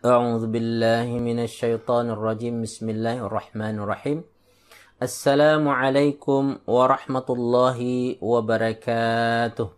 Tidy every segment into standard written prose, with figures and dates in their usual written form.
أعوذ بالله من الشيطان الرجيم. بسم الله الرحمن الرحيم. السلام عليكم ورحمة الله وبركاته.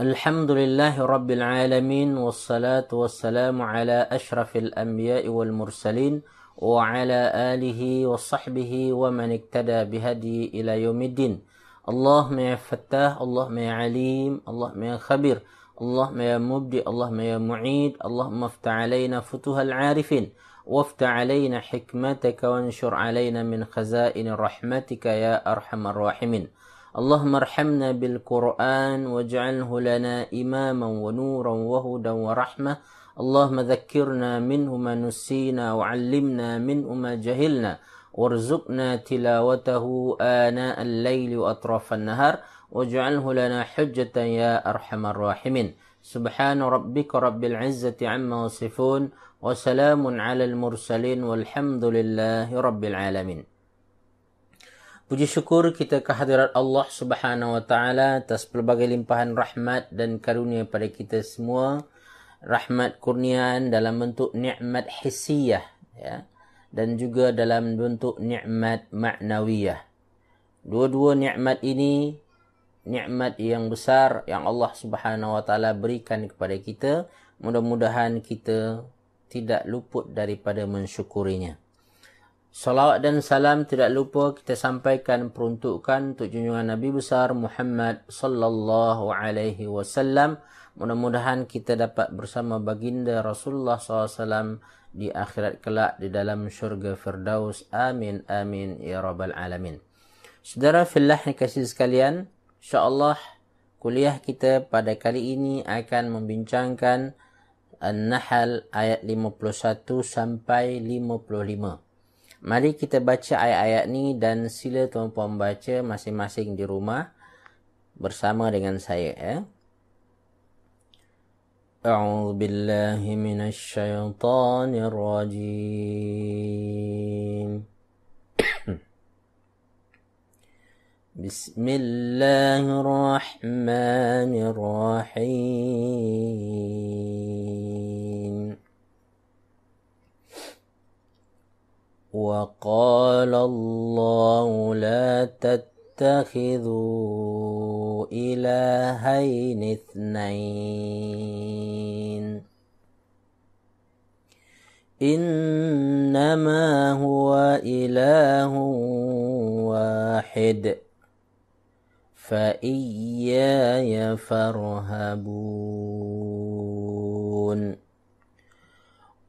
الحمد لله رب العالمين، والصلاة والسلام على أشرف الأنبياء والمرسلين وعلى آله وصحبه ومن اقتدى بهدي إلى يوم الدين. اللهم يا فتاح، اللهم يا عليم، اللهم يا خبير، اللهم يا مبدئ، اللهم يا معيد، اللهم افتح علينا فتوح العارفين، وافتح علينا حكمتك، وانشر علينا من خزائن رحمتك يا أرحم الراحمين. اللهم ارحمنا بالقرآن واجعله لنا إماما ونورا وهدى ورحمة. اللهم ذكرنا منه ما نسينا، وعلمنا منه ما جهلنا، وارزقنا تلاوته آناء الليل وأطراف النهار، واجعله لنا حجة يا أرحم الراحمين. سبحان ربك رب العزة عما يصفون، وسلام على المرسلين، والحمد لله رب العالمين. Puji syukur kita kehadirat Allah Subhanahu wa taala atas pelbagai limpahan rahmat dan karunia pada kita semua. Rahmat kurniaan dalam bentuk nikmat hissiyah, ya, dan juga dalam bentuk nikmat ma'nawiyah. Dua-dua nikmat ini nikmat yang besar yang Allah Subhanahu wa taala berikan kepada kita. Mudah-mudahan kita tidak luput daripada mensyukurinya. Salawat dan salam tidak lupa kita sampaikan peruntukan untuk junjungan Nabi besar Muhammad sallallahu alaihi wasallam. Mudah-mudahan kita dapat bersama baginda Rasulullah SAW di akhirat kelak di dalam syurga Firdaus. Amin amin ya rabbal alamin. Saudara fillah yang kasih sekalian, insya-Allah kuliah kita pada kali ini akan membincangkan An-Nahl ayat 51 sampai 55. Mari kita baca ayat-ayat ni dan sila tuan-puan baca masing-masing di rumah bersama dengan saya, ya. A'udzu billahi minasy syaithanir rajim. Bismillahirrahmanirrahim. وقال الله لا تتخذوا إلهين اثنين إنما هو إله واحد فإياي فارهبون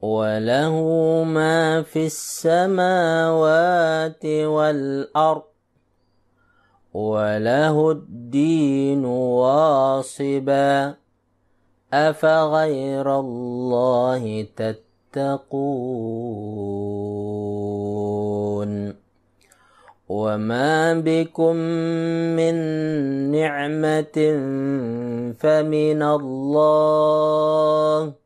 وله ما في السماوات والأرض وله الدين واصبا أفغير الله تتقون وما بكم من نعمة فمن الله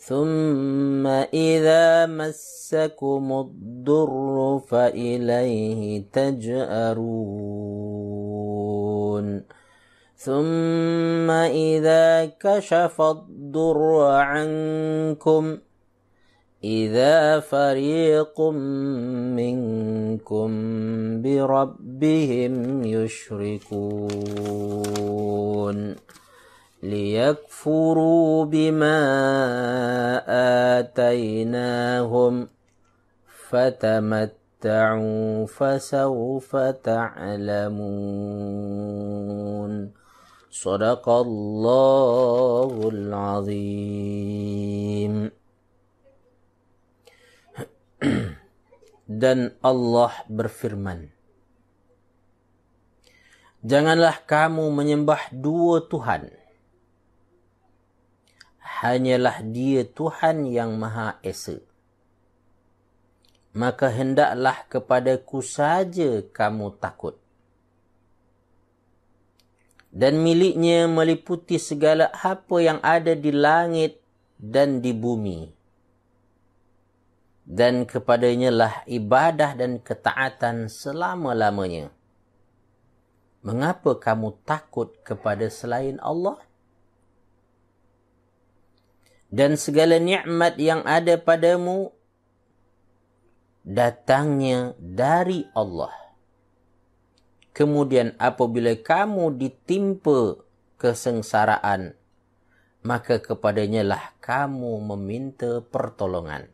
ثم إذا مسكم الضر فإليه تجأرون ثم إذا كشف الضر عنكم إذا فريق منكم بربهم يشركون ليكفروا بما آتيناهم فتمتعوا فسوف تعلمون صدق الله العظيم. Dan Allah berfirman, janganlah kamu menyembah dua Tuhan. Hanyalah Dia Tuhan yang Maha Esa. Maka hendaklah kepadaku saja kamu takut. Dan miliknya meliputi segala apa yang ada di langit dan di bumi. Dan kepadanya lah ibadah dan ketaatan selama-lamanya. Mengapa kamu takut kepada selain Allah? dan segala nikmat yang ada padamu datangnya dari Allah. Kemudian apabila kamu ditimpa kesengsaraan, maka kepadanya lah kamu meminta pertolongan.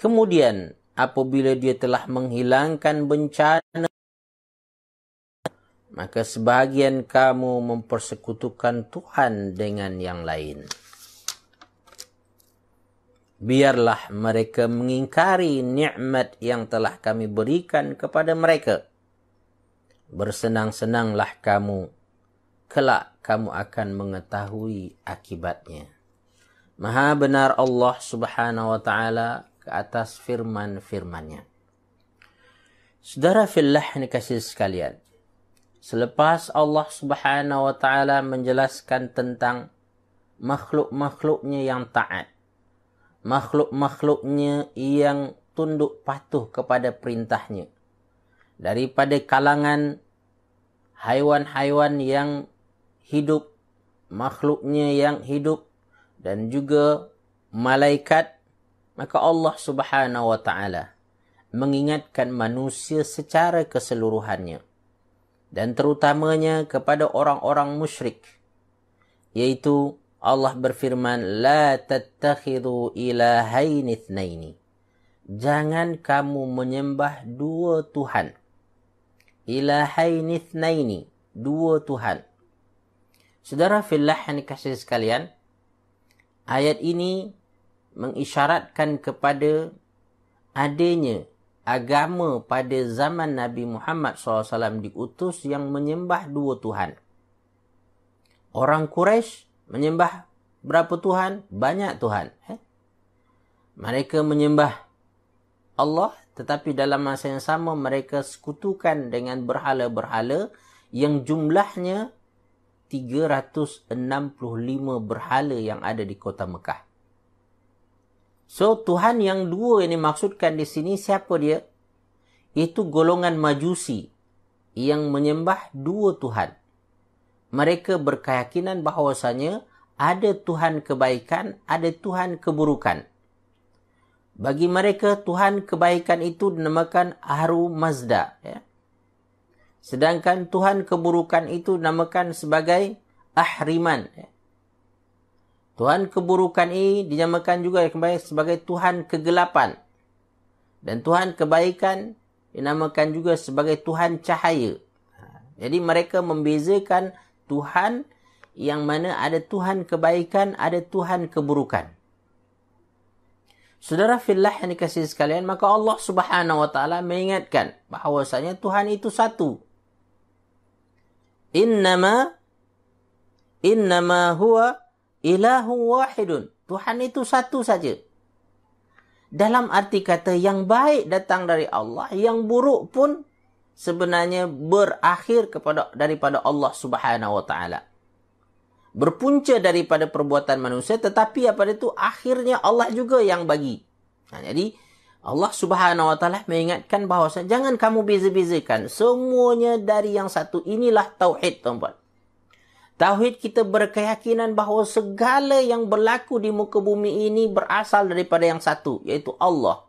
Kemudian apabila dia telah menghilangkan bencana, maka sebahagian kamu mempersekutukan Tuhan dengan yang lain. Biarlah mereka mengingkari nikmat yang telah kami berikan kepada mereka. Bersenang-senanglah kamu, kelak kamu akan mengetahui akibatnya. Maha benar Allah Subhanahu wa taala ke atas firman-firman-Nya. Saudara fillah yang dikasihi sekalian, selepas Allah Subhanahu wa taala menjelaskan tentang makhluk-makhluknya yang taat, makhluk-makhluknya yang tunduk patuh kepada perintahnya, daripada kalangan haiwan-haiwan yang hidup, makhluknya yang hidup, dan juga malaikat, maka Allah Subhanahu wa taala mengingatkan manusia secara keseluruhannya, dan terutamanya kepada orang-orang musyrik, yaitu Allah berfirman, la tattakhidhu ilahain itsnaini. Jangan kamu menyembah dua Tuhan. Ilahain itsnaini, dua Tuhan. Saudara fillah yang dikasihi sekalian, ayat ini mengisyaratkan kepada adanya agama pada zaman Nabi Muhammad SAW diutus yang menyembah dua Tuhan. Orang Quraisy menyembah berapa Tuhan? Banyak Tuhan. Mereka menyembah Allah, tetapi dalam masa yang sama mereka sekutukan dengan berhala-berhala yang jumlahnya 365 berhala yang ada di kota Mekah. So, Tuhan yang dua yang dimaksudkan di sini siapa dia? Itu golongan Majusi yang menyembah dua Tuhan. Mereka berkeyakinan bahawasanya ada Tuhan kebaikan, ada Tuhan keburukan. Bagi mereka, Tuhan kebaikan itu dinamakan Ahru Mazda. Ya. Sedangkan Tuhan keburukan itu dinamakan sebagai Ahriman. Ya. Tuhan keburukan ini dinamakan juga sebagai Tuhan kegelapan. Dan Tuhan kebaikan dinamakan juga sebagai Tuhan cahaya. Jadi mereka membezakan Tuhan yang mana ada Tuhan kebaikan, ada Tuhan keburukan. Saudara fillah yang dikasihi sekalian, maka Allah Subhanahu wa taala mengingatkan bahawasanya Tuhan itu satu. Innama huwa ilahu wahidun. Tuhan itu satu saja. Dalam arti kata yang baik datang dari Allah, yang buruk pun sebenarnya berakhir daripada Allah Subhanahu wa taala. Berpunca daripada perbuatan manusia, tetapi pada itu akhirnya Allah juga yang bagi. Jadi Allah Subhanahu wa taala mengingatkan bahawa jangan kamu beza-bezakan, semuanya dari yang satu. Inilah tauhid, tuan-tuan. Tauhid kita berkeyakinan bahawa segala yang berlaku di muka bumi ini berasal daripada yang satu, iaitu Allah.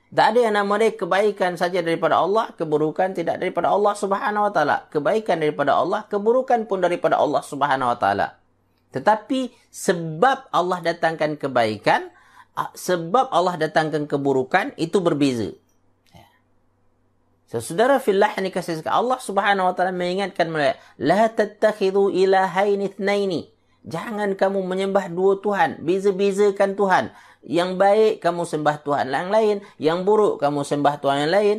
Tak ada yang nama dia kebaikan saja daripada Allah, keburukan tidak daripada Allah Subhanahu wa taala. Kebaikan daripada Allah, keburukan pun daripada Allah Subhanahu wa taala. Tetapi sebab Allah datangkan kebaikan, sebab Allah datangkan keburukan, itu berbeza. So, saudara fillah yang dikasihi Allah Subhanahu wa taala mengingatkan mereka, la tattakhidhu ilahain itsnaini. Jangan kamu menyembah dua Tuhan, beza-bezakan Tuhan. Yang baik kamu sembah Tuhan yang lain, yang buruk kamu sembah Tuhan yang lain.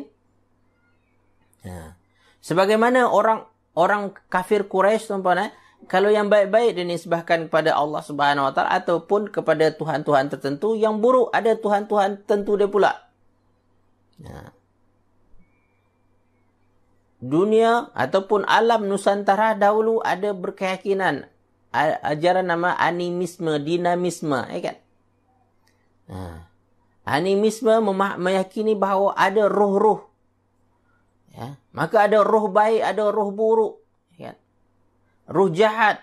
Sebagaimana orang kafir Quraisy, tuan-tuan, kalau yang baik-baik dinisbahkan kepada Allah Subhanahu wa taala ataupun kepada tuhan-tuhan tertentu, yang buruk ada tuhan-tuhan tertentu dia pula. Dunia ataupun alam Nusantara dahulu ada berkeyakinan ajaran nama animisme, dinamisme, kan? Animisme meyakini bahawa ada roh-roh. Ya, maka ada roh baik, ada roh buruk. Ya. Roh jahat.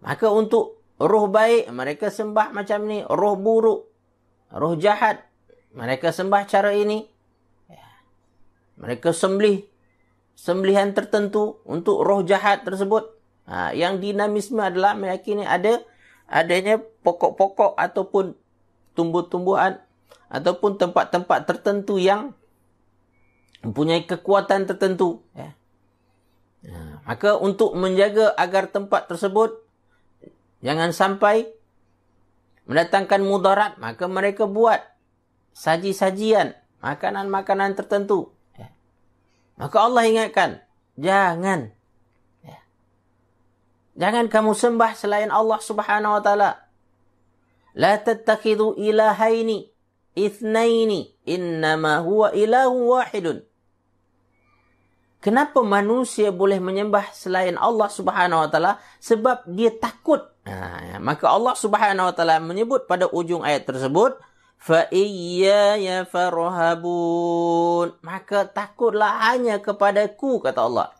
Maka untuk Roh baik, mereka sembah macam ni. Roh buruk, roh jahat, mereka sembah cara ini. Mereka sembelihan tertentu untuk roh jahat tersebut. Yang dinamisme adalah meyakini adanya pokok-pokok ataupun tumbuh-tumbuhan ataupun tempat-tempat tertentu yang mempunyai kekuatan tertentu. Maka untuk menjaga agar tempat tersebut jangan sampai mendatangkan mudarat, maka mereka buat saji-sajian, makanan-makanan tertentu. Maka Allah ingatkan, jangan kamu sembah selain Allah Subhanahu wa taala. La tattakhidhu ilahaini itsnaini innama huwa ilahu wahidun. Kenapa manusia boleh menyembah selain Allah Subhanahu wa taala? Sebab dia takut. Maka Allah Subhanahu wa taala menyebut pada ujung ayat tersebut, fa iyaya farhabun. Maka takutlah hanya kepadaku, kata Allah.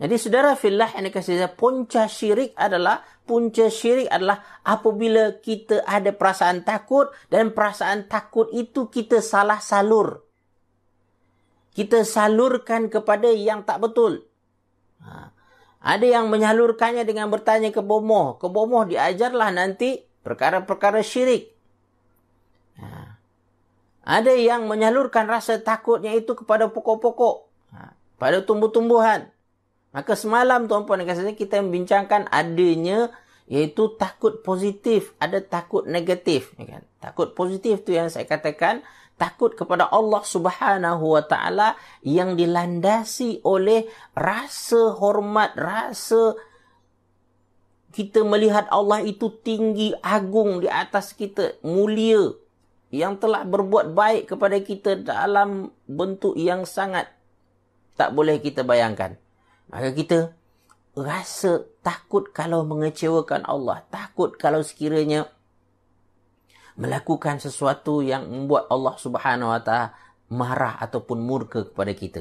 Jadi saudara fillah yang dikasihi, punca syirik adalah apabila kita ada perasaan takut dan perasaan takut itu kita salah salur. Kita salurkan kepada yang tak betul. Ada yang menyalurkannya dengan bertanya ke bomoh. Ke bomoh diajarlah nanti perkara-perkara syirik. Ada yang menyalurkan rasa takutnya itu kepada pokok-pokok, pada tumbuh-tumbuhan. Maka semalam tuan-puan dan kasih kita membincangkan adanya iaitu takut positif, ada takut negatif. Takut positif tu yang saya katakan, takut kepada Allah Subhanahu wa taala yang dilandasi oleh rasa hormat, rasa kita melihat Allah itu tinggi, agung di atas kita, mulia, yang telah berbuat baik kepada kita dalam bentuk yang sangat tak boleh kita bayangkan. Maka kita rasa takut kalau mengecewakan Allah, takut kalau sekiranya melakukan sesuatu yang membuat Allah Subhanahu wa taala marah ataupun murka kepada kita.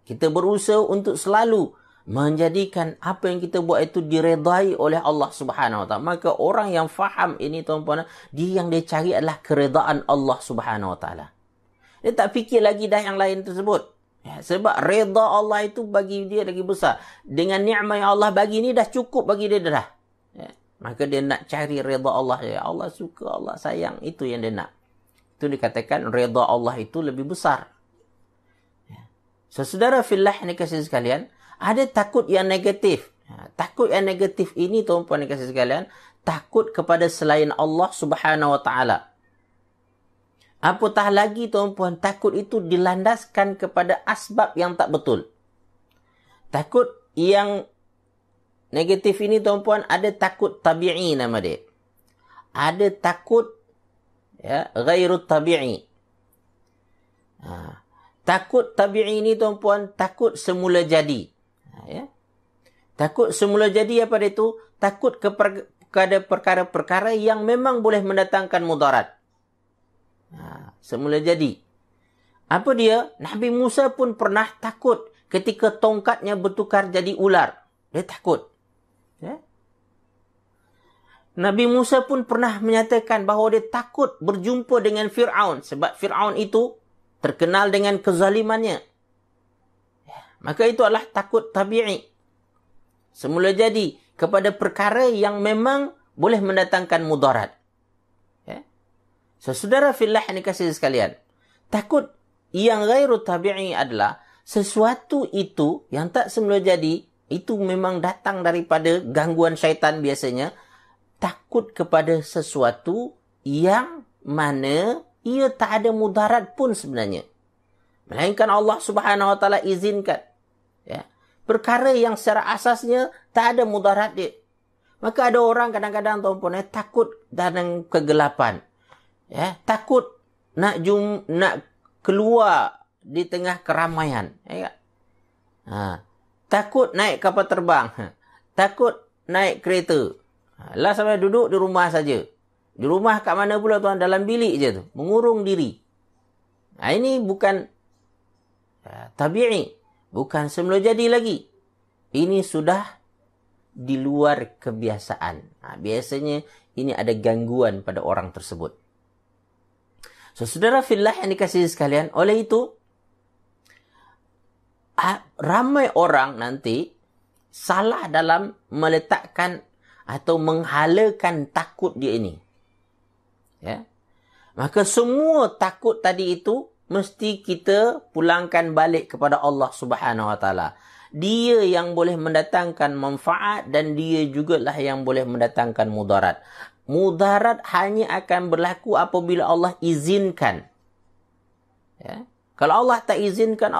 Kita berusaha untuk selalu menjadikan apa yang kita buat itu diredai oleh Allah Subhanahu wa taala. Maka orang yang faham ini tuan-puan, dia yang dia cari adalah keredaan Allah Subhanahu wa taala. Dia tak fikir lagi dah yang lain tersebut. Sebab reda Allah itu bagi dia lagi besar. Dengan nikmat yang Allah bagi ni dah cukup bagi dia dah. Maka dia nak cari reda Allah. Allah suka, Allah sayang. Itu yang dia nak. Itu dikatakan reda Allah itu lebih besar. So, saudara fillah yang dikasihi sekalian, ada takut yang negatif. Takut yang negatif ini tuan-puan yang dikasihi sekalian, takut kepada selain Allah Subhanahu wa taala. Apatah lagi tuan-puan, takut itu dilandaskan kepada asbab yang tak betul. Takut yang negatif ini tuan-puan, ada takut tabi'i nama dia. Ada takut ghairu tabi'i. Takut tabi'i ini tuan-puan, takut semula jadi. Takut semula jadi apa dia itu? Takut kepada perkara-perkara yang memang boleh mendatangkan mudarat. Semula jadi. Apa dia? Nabi Musa pun pernah takut ketika tongkatnya bertukar jadi ular. Dia takut. Nabi Musa pun pernah menyatakan bahawa dia takut berjumpa dengan Fir'aun. Sebab Fir'aun itu terkenal dengan kezalimannya. Maka itu adalah takut tabi'i. Semula jadi kepada perkara yang memang boleh mendatangkan mudarat. So, saudara fillah yang dikasihi sekalian, takut yang ghairu tabi'i adalah sesuatu itu yang tak semula jadi, itu memang datang daripada gangguan syaitan biasanya. Takut kepada sesuatu yang mana ia tak ada mudarat pun sebenarnya, melainkan Allah Subhanahu wa taala izinkan. Perkara yang secara asasnya tak ada mudarat dia. Maka ada orang kadang-kadang tuan-puan takut dalam kegelapan. Takut nak keluar di tengah keramaian. Takut naik kapal terbang. Takut naik kereta. Lah sampai duduk di rumah saja. Di rumah kat mana pula tuan? Dalam bilik je tu. Mengurung diri. Ini bukan tabi'i. Bukan semula jadi lagi. Ini sudah di luar kebiasaan. Biasanya ini ada gangguan pada orang tersebut. So, saudara fillah yang dikasihi sekalian, oleh itu, ramai orang nanti salah dalam meletakkan atau menghalakan takut dia ini. Ya. Maka semua takut tadi itu mesti kita pulangkan balik kepada Allah Subhanahu Wa Taala. Dia yang boleh mendatangkan manfaat dan dia jugalah yang boleh mendatangkan mudarat. Mudarat hanya akan berlaku apabila Allah izinkan. Ya. Kalau Allah tak izinkan,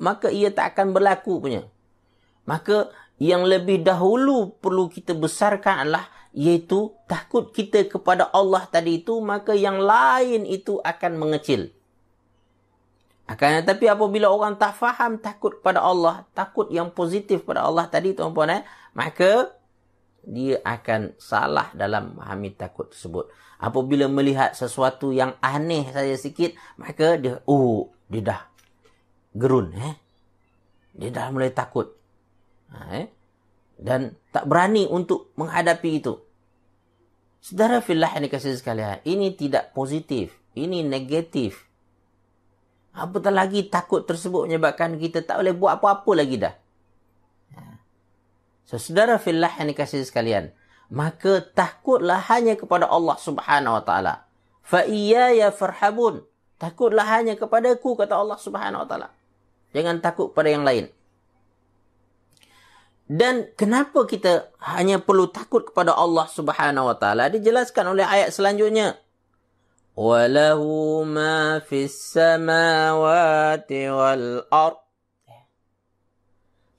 maka ia tak akan berlaku punya. Maka yang lebih dahulu perlu kita besarkan adalah iaitu takut kita kepada Allah tadi itu, maka yang lain itu akan mengecil. Akan tetapi apabila orang tak faham takut kepada Allah, takut yang positif pada Allah tadi tuan-puan, maka dia akan salah dalam memahami takut tersebut. Apabila melihat sesuatu yang aneh saja sikit, maka dia dah gerun. Dia dah mulai takut. Dan tak berani untuk menghadapi itu. Saudara fillah yang dikasihi sekalian, ini tidak positif. Ini negatif. Apatah lagi takut tersebut menyebabkan kita tak boleh buat apa-apa lagi dah. So, saudara fillah yang dikasihi sekalian, maka takutlah hanya kepada Allah Subhanahu Wa Taala. Fa iyaya farhabun. Takutlah hanya kepadaku, kata Allah Subhanahu Wa Taala. Jangan takut pada yang lain. Dan kenapa kita hanya perlu takut kepada Allah Subhanahu Wa Taala? Dijelaskan oleh ayat selanjutnya. Walahu ma fis samawati wal ard.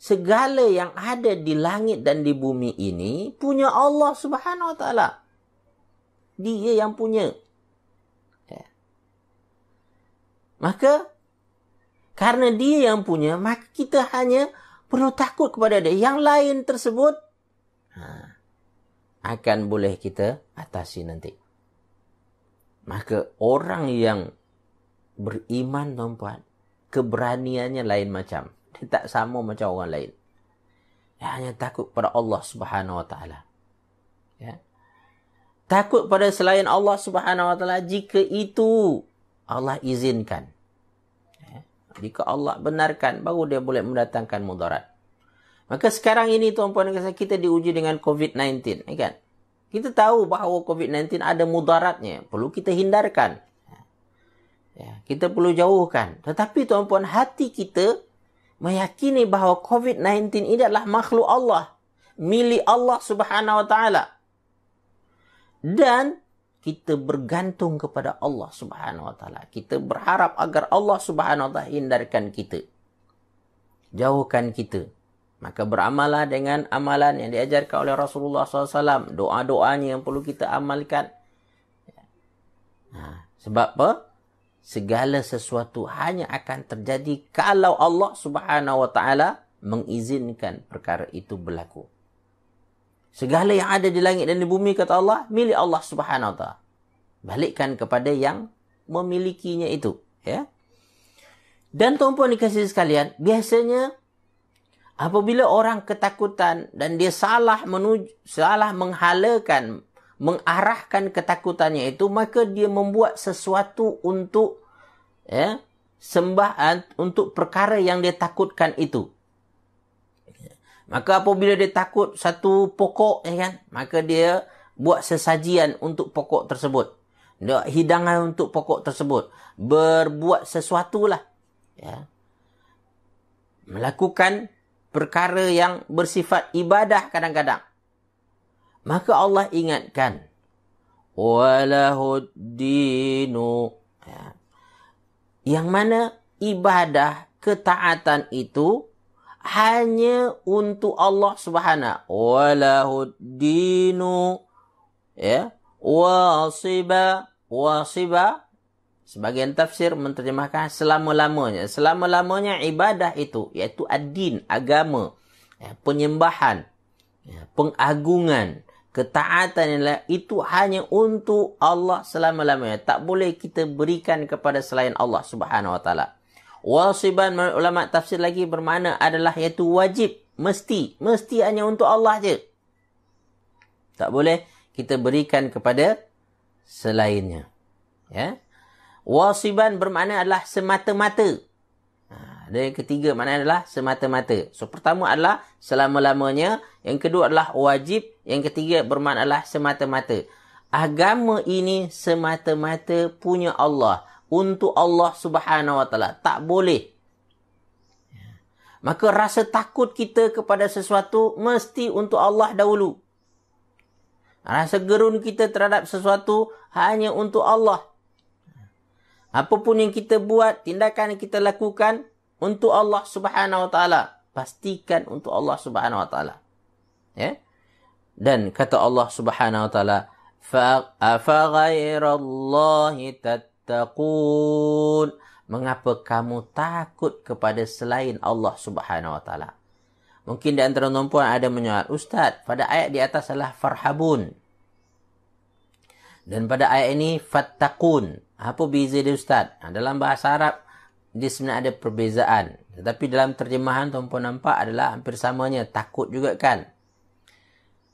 Segala yang ada di langit dan di bumi ini punya Allah Subhanahu Wa Taala. Dia yang punya. Maka karena dia yang punya, maka kita hanya perlu takut kepada dia. Yang lain tersebut akan boleh kita atasi nanti. Maka orang yang beriman, tuan-puan, keberaniannya lain macam. Dia tak sama macam orang lain. Dia hanya takut pada Allah Subhanahu Wa Taala. Ya. Takut pada selain Allah Subhanahu Wa Taala jika itu Allah izinkan. Ya. Jika Allah benarkan, baru dia boleh mendatangkan mudarat. Maka sekarang ini, tuan-puan, kita diuji dengan COVID-19. Kan? Kita tahu bahawa COVID-19 ada mudaratnya. Perlu kita hindarkan. Ya, kita perlu jauhkan. Tetapi tuan-puan, hati kita meyakini bahawa COVID-19 ini adalah makhluk Allah. Milik Allah Subhanahu Wa Taala. Dan kita bergantung kepada Allah Subhanahu Wa Taala. Kita berharap agar Allah Subhanahu Wa Taala hindarkan kita. Jauhkan kita. Maka beramalah dengan amalan yang diajarkan oleh Rasulullah SAW. Doa-doanya yang perlu kita amalkan. Sebab apa? Segala sesuatu hanya akan terjadi kalau Allah Subhanahu Wa Taala mengizinkan perkara itu berlaku. Segala yang ada di langit dan di bumi, kata Allah, milik Allah Subhanahu Wa Taala. Balikkan kepada yang memilikinya itu. Ya. Dan tuan-puan dikasihi sekalian, biasanya apabila orang ketakutan dan dia salah menghalakan, mengarahkan ketakutannya itu, maka dia membuat sesuatu untuk untuk perkara yang dia takutkan itu. Maka apabila dia takut satu pokok, maka dia buat sesajian untuk pokok tersebut. Dia hidangan untuk pokok tersebut. Berbuat sesuatulah. Ya. Melakukan perkara yang bersifat ibadah kadang-kadang. Maka Allah ingatkan. Walahuddinu. Yang mana ibadah, ketaatan itu hanya untuk Allah Subhanahu. Walahuddinu. Ya. Wasiba. Sebagian tafsir menterjemahkan selama-lamanya. Selama-lamanya ibadah itu, iaitu ad-din, agama, penyembahan, pengagungan, ketaatan itu hanya untuk Allah selama-lamanya. Tak boleh kita berikan kepada selain Allah Subhanahu Wa Taala. Wasiban, ulama tafsir lagi bermakna adalah iaitu wajib. Mesti hanya untuk Allah je. Tak boleh kita berikan kepada selainnya. Ya. Wasiban bermakna adalah semata-mata. Dan yang ketiga maknanya adalah semata-mata. So, pertama adalah selama-lamanya. Yang kedua adalah wajib. Yang ketiga bermakna adalah semata-mata. Agama ini semata-mata punya Allah. Untuk Allah Subhanahu Wa Taala. Tak boleh. Maka rasa takut kita kepada sesuatu mesti untuk Allah dahulu. Rasa gerun kita terhadap sesuatu hanya untuk Allah. Apapun yang kita buat, tindakan yang kita lakukan untuk Allah Subhanahu Wa Taala. Pastikan untuk Allah Subhanahu Wa Taala. Ya? Dan kata Allah Subhanahu Wa Taala, "Afaghairallahi tattaqun?" Mengapa kamu takut kepada selain Allah Subhanahu Wa Taala? Mungkin di antara tuan-tuan ada menyoal, Ustaz, pada ayat di atas adalah farhabun. Dan pada ayat ini fattaqun. Apa beza dia, Ustaz? Dalam bahasa Arab, dia sebenarnya ada perbezaan. Tetapi dalam terjemahan, tuan-puan nampak adalah hampir samanya. Takut juga kan?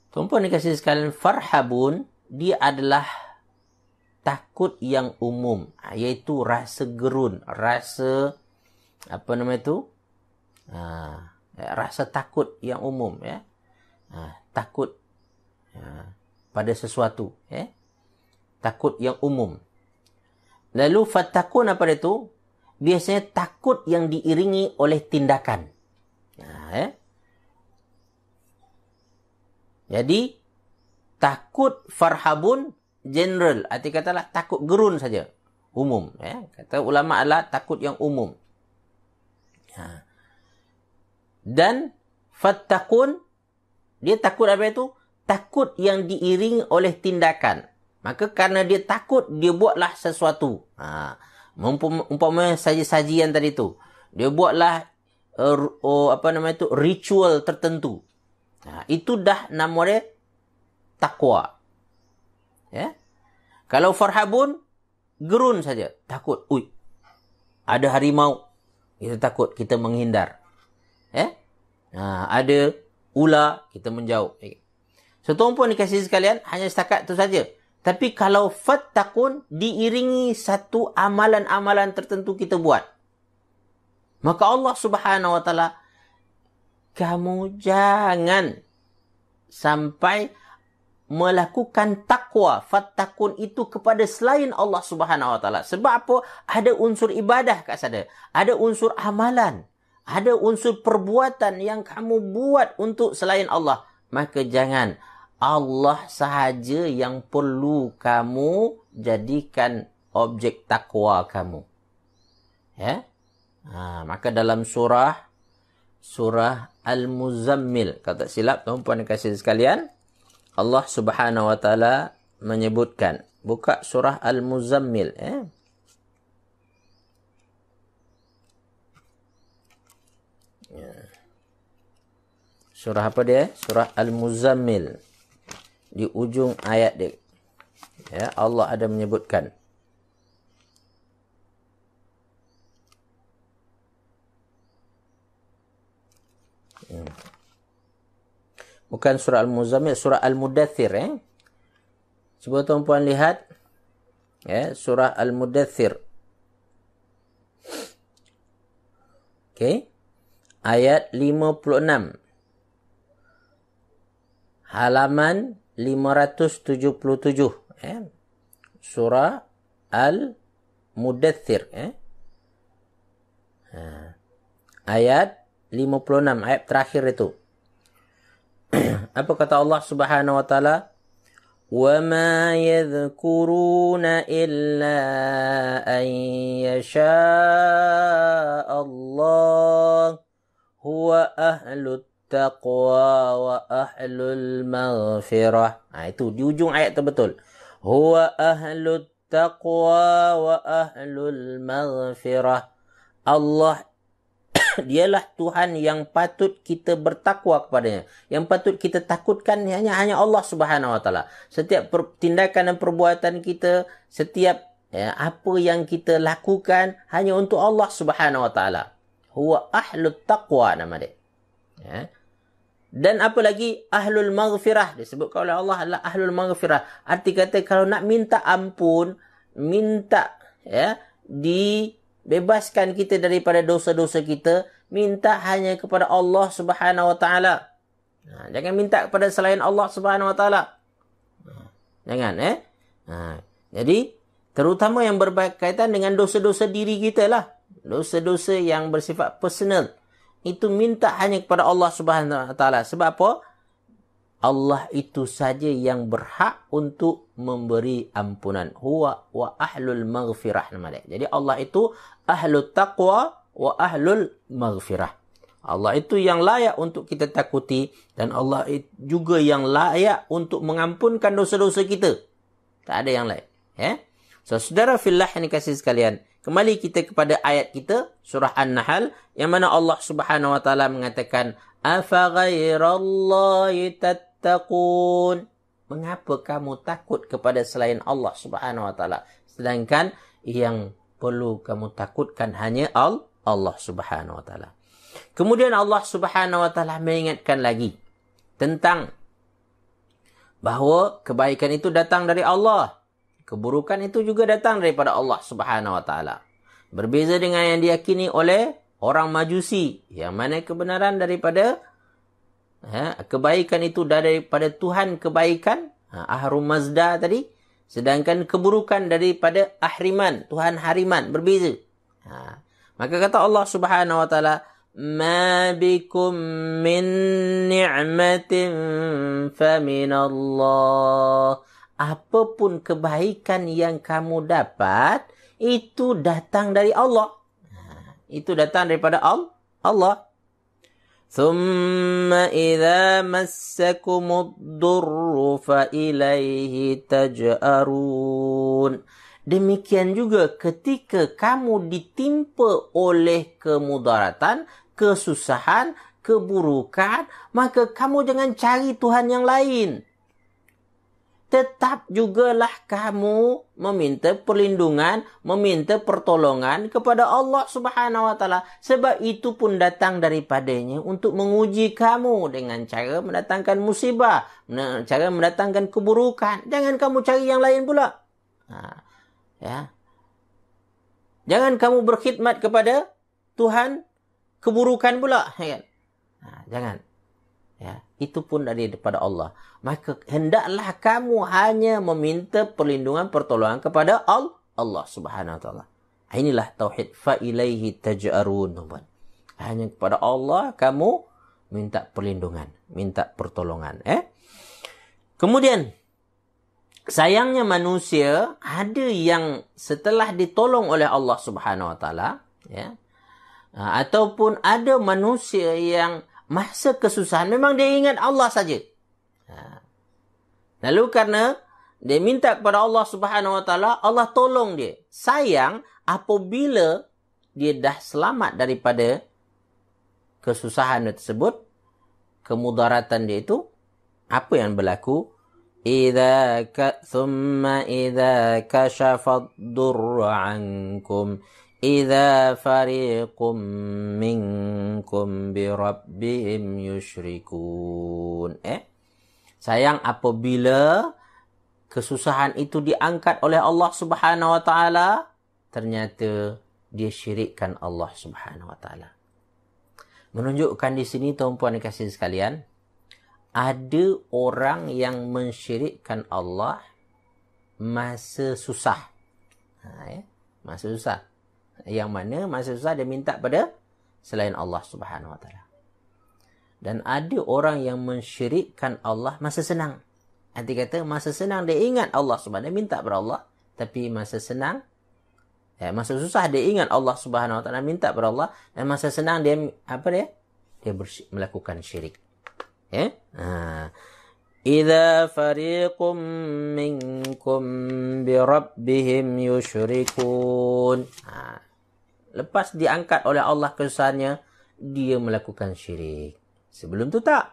Tuan-puan dikasih sekalian, farhabun, dia adalah takut yang umum. Iaitu rasa gerun. Rasa, apa nama itu? Rasa takut yang umum. Ya? Takut pada sesuatu. Ya? Takut yang umum. Lalu fattaqun apa itu? Biasanya takut yang diiringi oleh tindakan. Jadi, takut farhabun general. Arti katalah takut gerun saja. Umum. Kata ulama adalah takut yang umum. Dan fattaqun, dia takut apa itu? Takut yang diiringi oleh tindakan. Maka kerana dia takut, dia buatlah sesuatu. Umpamanya saji-sajian tadi tu. Dia buatlah ritual tertentu. Itu dah nama dia takwa. Ya? Kalau farhabun, gerun saja. Takut. Ada harimau. Kita takut, kita menghindar. Ya? Ada ular, kita menjauh. So, tuan-puan dikasih sekalian, hanya setakat itu saja. Tapi kalau fattaqun diiringi satu amalan-amalan tertentu kita buat. Maka Allah Subhanahu Wa Taala, kamu jangan sampai melakukan takwa, fattaqun itu kepada selain Allah Subhanahu Wa Taala. Sebab apa? Ada unsur ibadah kat sana. Ada unsur amalan. Ada unsur perbuatan yang kamu buat untuk selain Allah. Maka jangan. Allah sahaja yang perlu kamu jadikan objek takwa kamu. Ya? Maka dalam surah Al-Muzammil, kata silap tuan-puan kasih sekalian, Allah Subhanahu Wa Taala menyebutkan, buka surah Al-Muzammil, surah apa dia? Surah Al-Muzammil. Di ujung ayat dia. Ya, Allah ada menyebutkan. Bukan surah Al-Muzammil, surah Al-Mudaththir. Cuba tuan-puan lihat. Ya, surah Al-Mudaththir. Okey. Ayat 56. Halaman 577. Surah Al-Mudaththir. Ayat 56. Ayat terakhir itu. Apa kata Allah Subhanahu Wa Taala? وَمَا يَذْكُرُونَ إِلَّا أَنْ يَشَاءَ اللَّهُ هُوَ أَهْلُ التَّقْوَى وَأَهْلُ الْمَغْفِرَةِ. Itu di ujung ayat tu betul. هُوَ أَهْلُ التَّقْوَى وَأَهْلُ الْمَغْفِرَةِ. Allah dialah Tuhan yang patut kita bertakwa kepadanya. Yang patut kita takutkan hanya Allah Subhanahu Wa Taala. Setiap tindakan dan perbuatan kita, setiap apa yang kita lakukan hanya untuk Allah Subhanahu Wa Taala. Huwa ahlut taqwa nama dia. Dan apa lagi? Ahlul maghfirah. Disebutkan oleh Allah adalah ahlul maghfirah. Arti kata kalau nak minta ampun, minta dibebaskan kita daripada dosa-dosa kita, minta hanya kepada Allah Subhanahu wa taala. Jangan minta kepada selain Allah Subhanahu wa taala. Jangan jadi terutama yang berkaitan dengan dosa-dosa diri kita lah. Dosa-dosa yang bersifat personal. Itu minta hanya kepada Allah Subhanahu wa taala. Sebab apa? Allah itu saja yang berhak untuk memberi ampunan. Huwa wa ahlul maghfirah nama dia. Jadi Allah itu ahlul taqwa wa ahlul maghfirah. Allah itu yang layak untuk kita takuti dan Allah juga yang layak untuk mengampunkan dosa-dosa kita. Tak ada yang lain. So, saudara fillah yang dikasihi sekalian, kembali kita kepada ayat kita, surah An-Nahl, yang mana Allah Subhanahu wa taala mengatakan, "Afa ghairallahi tattaqun?" Mengapa kamu takut kepada selain Allah Subhanahu wa taala? Sedangkan yang perlu kamu takutkan hanya Allah Subhanahu wa taala. Kemudian Allah Subhanahu wa taala mengingatkan lagi tentang bahawa kebaikan itu datang dari Allah. Keburukan itu juga datang daripada Allah Subhanahu wa taala. Berbeza dengan yang diyakini oleh orang Majusi, yang mana kebenaran daripada kebaikan itu daripada Tuhan kebaikan, Ahrum Mazda tadi, sedangkan keburukan daripada Ahriman, Tuhan Hariman, berbeza. Maka kata Allah Subhanahu wa taala, "Ma bikum min ni'matin faminallah." Apapun kebaikan yang kamu dapat, itu datang dari Allah. Itu datang daripada Allah. Thumma idza massakumud durru fa ilaihi taj'arun. Demikian juga ketika kamu ditimpa oleh kemudaratan, kesusahan, keburukan, maka kamu jangan cari Tuhan yang lain. Tetap jugalah kamu meminta perlindungan, meminta pertolongan kepada Allah Subhanahu wa taala. Sebab itu pun datang daripadanya untuk menguji kamu dengan cara mendatangkan musibah, cara mendatangkan keburukan. Jangan kamu cari yang lain pula. Jangan kamu berkhidmat kepada Tuhan keburukan pula. Jangan. Itu pun daripada Allah. Maka hendaklah kamu hanya meminta perlindungan pertolongan kepada Allah Subhanahu wa taala. Inilah tauhid, fa ilaihi taj'arun. Hanya kepada Allah kamu minta perlindungan, minta pertolongan. Kemudian sayangnya manusia ada yang setelah ditolong oleh Allah Subhanahu wa taala, ataupun ada manusia yang masa kesusahan memang dia ingat Allah saja. Lalu karena dia minta kepada Allah Subhanahu wa taala, Allah tolong dia. Sayang apabila dia dah selamat daripada kesusahan tersebut, kemudaratan dia itu, apa yang berlaku? Thumma idza kashafad durra ankum idza fariqum minkum bi rabbihim yusyrikun. Sayang apabila kesusahan itu diangkat oleh Allah Subhanahu wa taala, ternyata dia syirikkan Allah Subhanahu wa taala. Menunjukkan di sini tuan-puan dan kasih sekalian, ada orang yang mensyirikkan Allah masa susah. Masa susah. Yang mana masa susah dia minta pada selain Allah Subhanahu wa taala. Dan ada orang yang mensyirikkan Allah masa senang. Arti kata masa senang dia ingat Allah Subhanahu wa taala, dia minta pada Allah, tapi masa senang masa susah dia ingat Allah Subhanahu wa taala, minta pada Allah, dan masa senang dia melakukan syirik. Idza fariqum minkum bi rabbihim yusyrikun. Lepas diangkat oleh Allah kesusahannya, dia melakukan syirik. Sebelum tu tak.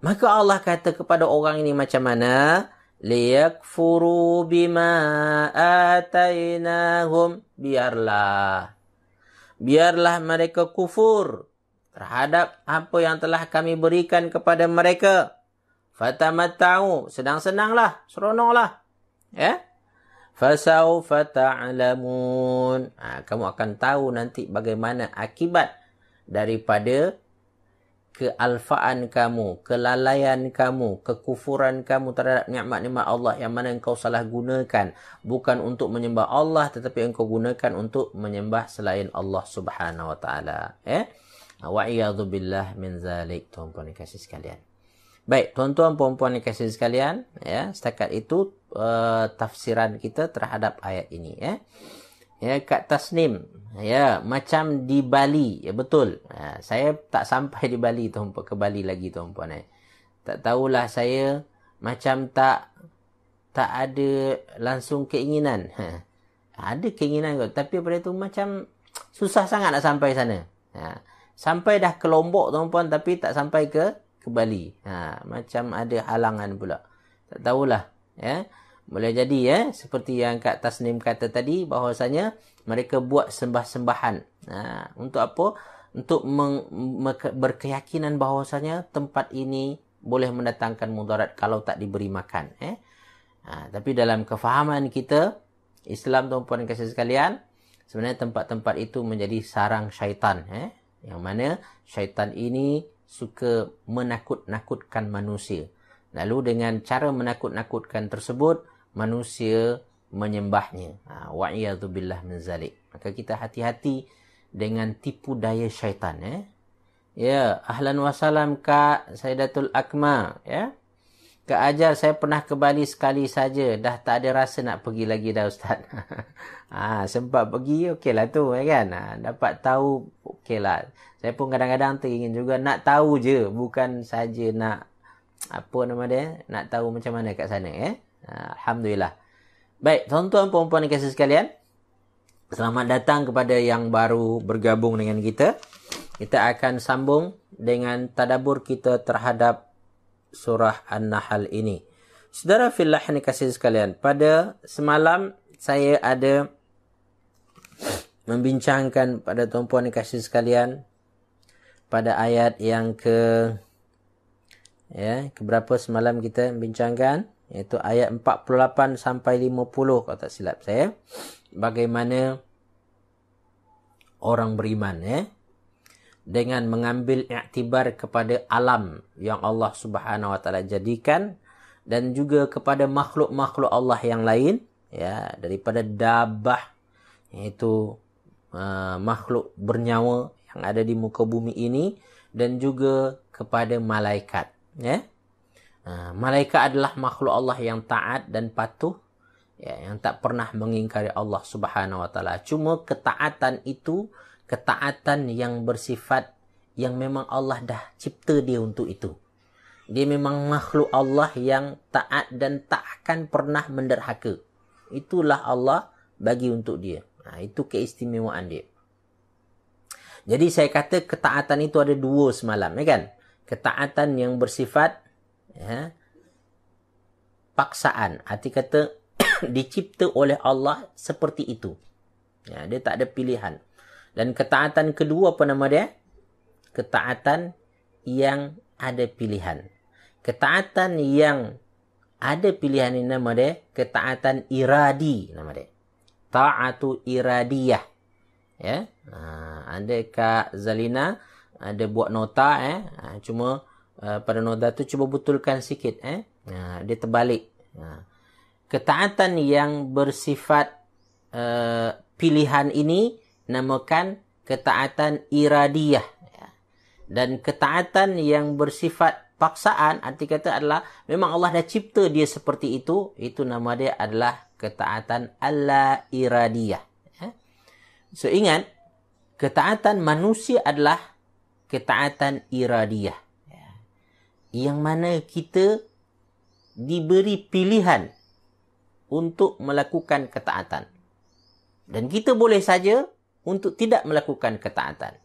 Maka Allah kata kepada orang ini macam mana? Liyakfuru bima atainahum. Biarlah mereka kufur terhadap apa yang telah kami berikan kepada mereka. Fatamatta'u, senang-senanglah, seronoklah. Ya. Fasawfa ta'lamun. Kamu akan tahu nanti bagaimana akibat daripada kealfaan kamu, kelalaian kamu, kekufuran kamu terhadap nikmat-nikmat Allah yang mana engkau salah gunakan bukan untuk menyembah Allah tetapi engkau gunakan untuk menyembah selain Allah Subhanahu wa taala. Wa iyadzubillah min zalik, tuan-tuan yang kasih sekalian. Baik, tuan-tuan puan-puan yang kasih sekalian, setakat itu tafsiran kita terhadap ayat ini, Kak Tasnim, macam di Bali, betul. Saya tak sampai di Bali, tuan-puan, ke Bali lagi, tuan-puan. Tak tahulah, saya macam tak ada langsung keinginan. Ada keinginan kot, tapi pada tu macam susah sangat nak sampai sana. Sampai dah ke Lombok, tuan-puan, tapi tak sampai ke Bali. Macam ada halangan pula. Tak tahulah, Boleh jadi seperti yang Kak Tasnim kata tadi, bahawasanya mereka buat sembah-sembahan. Untuk apa? Untuk berkeyakinan bahawasanya tempat ini boleh mendatangkan mudarat kalau tak diberi makan. Tapi dalam kefahaman kita, Islam, tuan-puan dan kasih sekalian, sebenarnya tempat-tempat itu menjadi sarang syaitan. Yang mana syaitan ini suka menakut-nakutkan manusia. Lalu dengan cara menakut-nakutkan tersebut, manusia menyembahnya. Wa'iyadzubillah min zalik. Maka kita hati-hati dengan tipu daya syaitan. Ahlan wa salam Kak Saidatul Akma. Kak Ajar, saya pernah ke Bali sekali saja. Dah tak ada rasa nak pergi lagi dah, Ustaz. Sempat pergi, okeylah tu, kan. Dapat tahu, okeylah. Saya pun kadang-kadang teringin juga nak tahu je. Bukan saja nak, nak tahu macam mana kat sana, Alhamdulillah. Baik, tuan-tuan puan-puan dan kasih sekalian, selamat datang kepada yang baru bergabung dengan kita. Kita akan sambung dengan tadabbur kita terhadap surah An-Nahl ini. Saudara fillah yang kasih sekalian, pada semalam saya ada membincangkan pada tuan-puan yang kasih sekalian pada ayat yang keberapa semalam kita bincangkan, iaitu ayat 48 sampai 50 kalau tak silap saya. Bagaimana orang beriman dengan mengambil iktibar kepada alam yang Allah Subhanahu wa taala jadikan dan juga kepada makhluk-makhluk Allah yang lain, daripada dabah, iaitu makhluk bernyawa yang ada di muka bumi ini, dan juga kepada malaikat. Malaikat adalah makhluk Allah yang taat dan patuh, yang tak pernah mengingkari Allah Subhanahu wa taala. Cuma ketaatan itu ketaatan yang bersifat yang memang Allah dah cipta dia untuk itu. Dia memang makhluk Allah yang taat dan tak akan pernah menderhaka. Itulah Allah bagi untuk dia. Itu keistimewaan dia. Jadi saya kata ketaatan itu ada dua semalam, kan? Ketaatan yang bersifat paksaan. Arti kata dicipta oleh Allah seperti itu. Dia tak ada pilihan. Dan ketaatan kedua apa nama dia? Ketaatan yang ada pilihan. Ketaatan yang ada pilihan ini nama dia ketaatan iradi, nama dia. Ta'atu iradiyah. Ada Kak Zalina ada buat nota, cuma pada nota tu cuba betulkan sikit, dia terbalik. Ketaatan yang bersifat pilihan ini namakan ketaatan iradiyah. Dan ketaatan yang bersifat paksaan, arti kata adalah memang Allah dah cipta dia seperti itu nama dia adalah ketaatan alla iradiyah. So ingat, ketaatan manusia adalah ketaatan iradiyah. Yang mana kita diberi pilihan untuk melakukan ketaatan. Dan kita boleh saja untuk tidak melakukan ketaatan.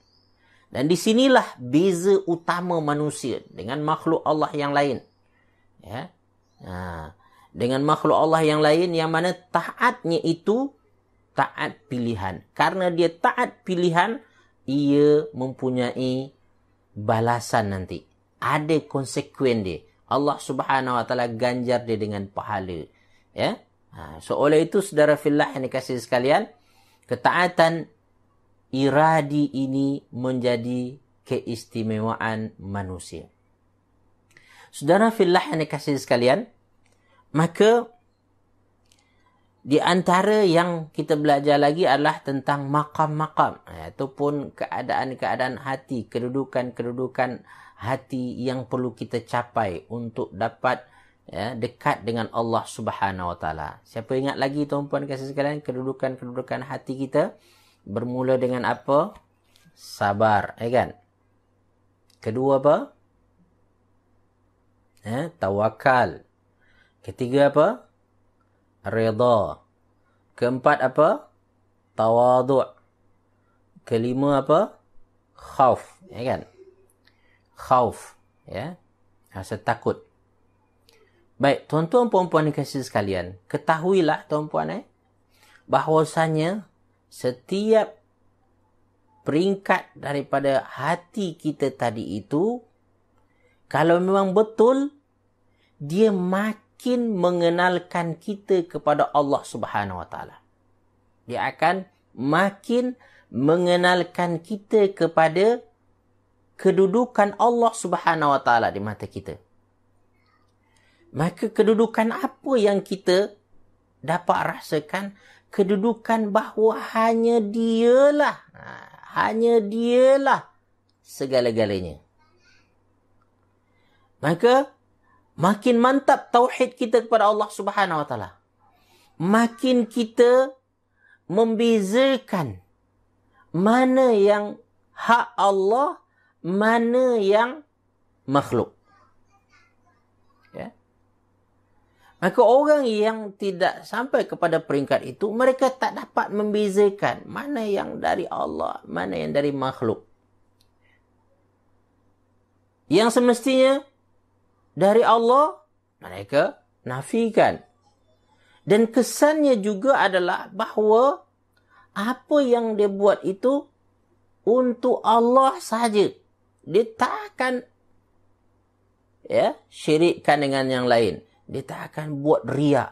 Dan di sinilah beza utama manusia dengan makhluk Allah yang lain. Dengan makhluk Allah yang lain yang mana taatnya itu taat pilihan. Karena dia taat pilihan, ia mempunyai balasan nanti. Ada konsekuen dia. Allah Subhanahu wa taala ganjar dia dengan pahala. Ya. So oleh itu saudara fillah yang dikasihi sekalian, ketaatan iradi ini menjadi keistimewaan manusia. Saudara fillah yang dikasihi sekalian, maka di antara yang kita belajar lagi adalah tentang maqam-maqam, ataupun keadaan-keadaan hati, kedudukan-kedudukan hati yang perlu kita capai untuk dapat dekat dengan Allah Subhanahu wa taala. Siapa ingat lagi tuan-puan kasih sekalian, kedudukan-kedudukan hati kita bermula dengan apa? Sabar, kan? Kedua apa? Tawakal. Ketiga apa? Redha. Keempat apa? Tawadhu'. Kelima apa? Khauf, kan? Khauf, rasa takut. Baik, tuan-tuan puan-puan dikasihi sekalian, ketahuilah tuan-puan bahwasanya setiap peringkat daripada hati kita tadi itu, kalau memang betul, dia makin mengenalkan kita kepada Allah Subhanahu wa taala. Dia akan makin mengenalkan kita kepada kedudukan Allah Subhanahu wa taala di mata kita. Maka kedudukan apa yang kita dapat rasakan? Kedudukan bahawa hanya dialah segala-galanya. Maka makin mantap tauhid kita kepada Allah Subhanahu wa taala. Makin kita membezakan mana yang hak Allah, mana yang makhluk. Maka orang yang tidak sampai kepada peringkat itu, mereka tak dapat membezakan mana yang dari Allah, mana yang dari makhluk. Yang semestinya dari Allah, mereka nafikan. Dan kesannya juga adalah bahawa apa yang dia buat itu untuk Allah sahaja. Dia tak akan syirikkan dengan yang lain. Dia tak akan buat riak.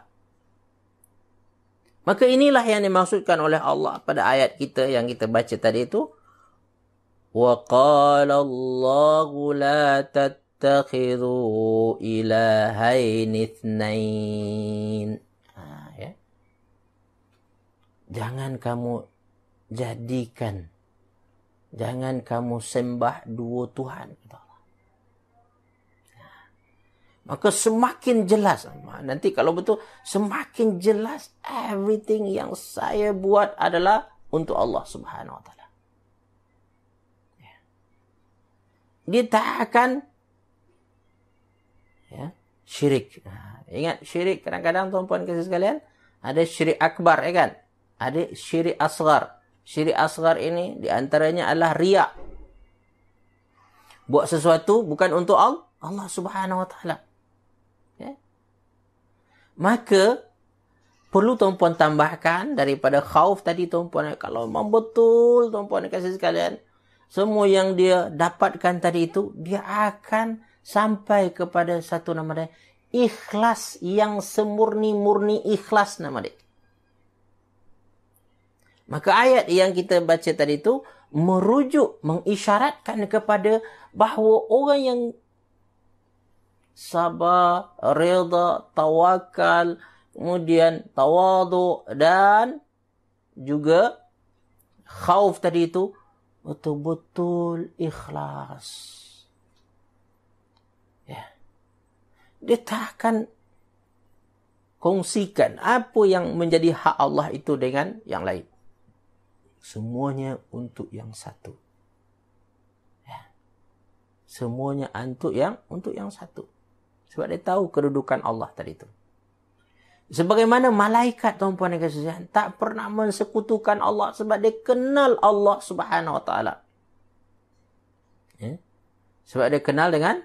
Maka inilah yang dimaksudkan oleh Allah pada ayat kita yang kita baca tadi itu. وَقَالَ اللَّهُ لَا تَتَّخِذُوا إِلَهَيْنِ اثْنَيْنِ. Jangan kamu jadikan, jangan kamu sembah dua Tuhan. Maka semakin jelas. Nanti kalau betul, semakin jelas everything yang saya buat adalah untuk Allah Subhanahu wa taala. Dia tak akan syirik. Ingat syirik kadang-kadang tuan-puan kasih sekalian, ada syirik akbar, kan? Ada syirik asghar. Syirik asghar ini di antaranya adalah riya. Buat sesuatu bukan untuk Allah Subhanahu wa taala. Maka perlu tuan-puan tambahkan daripada khauf tadi tuan-puan, kalau memang betul tuan-puan kasih sekalian, semua yang dia dapatkan tadi itu, dia akan sampai kepada satu nama dia, ikhlas, yang semurni-murni ikhlas nama dia. Maka ayat yang kita baca tadi itu merujuk, mengisyaratkan kepada bahawa orang yang sabar, redha, tawakal, kemudian tawadhu dan juga khauf tadi itu betul-betul ikhlas. Dia tak akan kongsikan apa yang menjadi hak Allah itu dengan yang lain. Semuanya untuk yang satu. Semuanya untuk yang satu. Sebab dia tahu kedudukan Allah tadi itu. Sebagaimana malaikat tuan-puan yang kasih, tak pernah mensekutukan Allah sebab dia kenal Allah Subhanahu wa taala. Sebab dia kenal dengan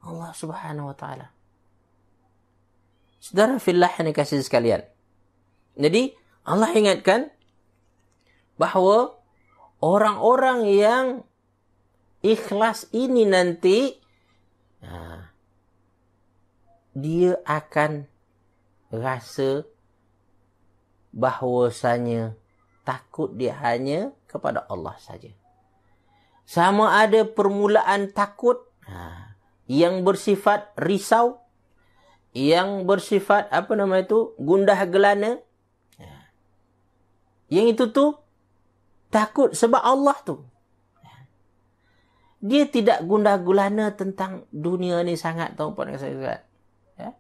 Allah Subhanahu wa taala. Saudara fillah yang dikasihi sekalian. Jadi Allah ingatkan bahawa orang-orang yang ikhlas ini nanti dia akan rasa bahwasanya takut dia hanya kepada Allah saja. Sama ada permulaan takut yang bersifat risau, yang bersifat gundah gelana. Yang itu tu takut sebab Allah tu. Dia tidak gundah gulana tentang dunia ni sangat, tuan-puan dan saudara. Ya?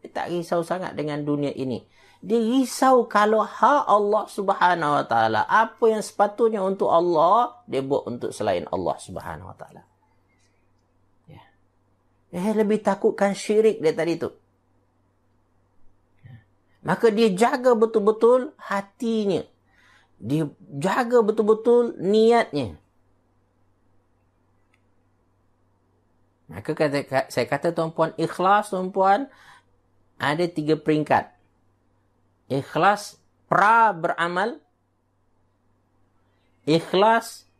Dia tak risau sangat dengan dunia ini. Dia risau kalau hak Allah Subhanahu Wa Taala, apa yang sepatutnya untuk Allah, dia buat untuk selain Allah Subhanahu Wa Taala. Ya. Dia lebih takutkan syirik dia tadi tu. Maka dia jaga betul-betul hatinya. Dia jaga betul-betul niatnya. Maka saya kata tuan-puan, ikhlas tuan-puan ada 3 peringkat. Ikhlas pra beramal, ikhlas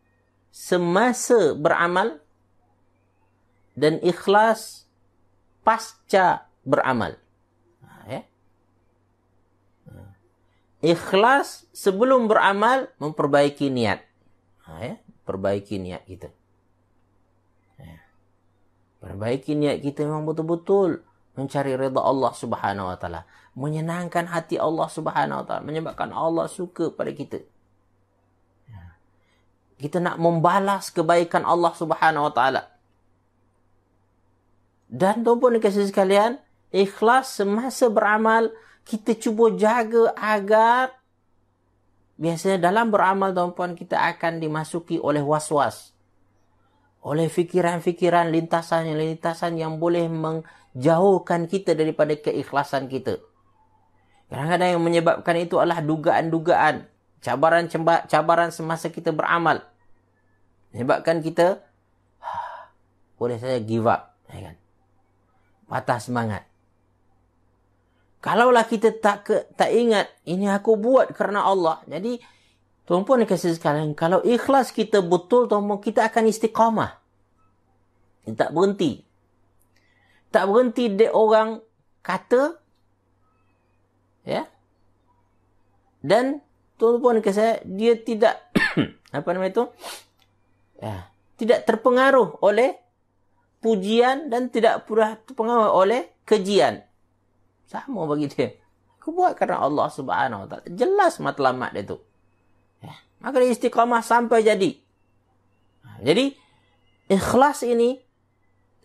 semasa beramal, dan ikhlas pasca beramal. Ikhlas sebelum beramal, memperbaiki niat. Perbaiki niat kita. Perbaiki niat kita memang betul-betul mencari redha Allah Subhanahu Wa Taala, menyenangkan hati Allah Subhanahu Wa Taala, menyebabkan Allah suka pada kita. Kita nak membalas kebaikan Allah Subhanahu Wa Taala. Dan tuan-puan dikasihi sekalian, ikhlas semasa beramal, kita cuba jaga agar biasanya dalam beramal tuan-puan kita akan dimasuki oleh was-was, oleh fikiran-fikiran, lintasan yang boleh menjauhkan kita daripada keikhlasan kita. Kadang-kadang yang menyebabkan itu adalah dugaan-dugaan, cabaran semasa kita beramal. Menyebabkan kita boleh saja give up, kan? Patah semangat. Kalaulah kita tak ingat, ini aku buat kerana Allah. Jadi, tuan-puan dikasihi sekalian, kalau ikhlas kita betul, tuan-puan, kita akan istiqamah. Tak berhenti. Tak berhenti dia orang kata. Ya. Dan, tuan-puan dikasihi, dia tidak, tidak terpengaruh oleh pujian dan tidak pula terpengaruh oleh kejian. Sama bagi dia. Aku buat kerana Allah Subhanahu Wa Taala. Jelas matlamat dia tu. Maka dia istiqamah sampai jadi. Jadi, ikhlas ini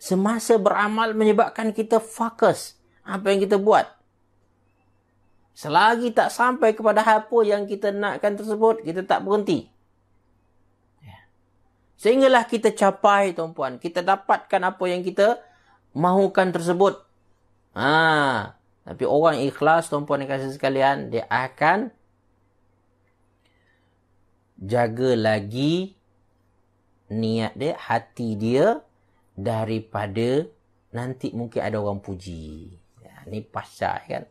semasa beramal menyebabkan kita fokus apa yang kita buat. Selagi tak sampai kepada apa yang kita nakkan tersebut, kita tak berhenti. Sehinggalah kita capai, tuan-puan. Kita dapatkan apa yang kita mahukan tersebut. Tapi orang ikhlas, tuan-puan dan kasih sekalian, dia akan jaga lagi niat dia, hati dia, daripada nanti mungkin ada orang puji. Ni pasca, kan?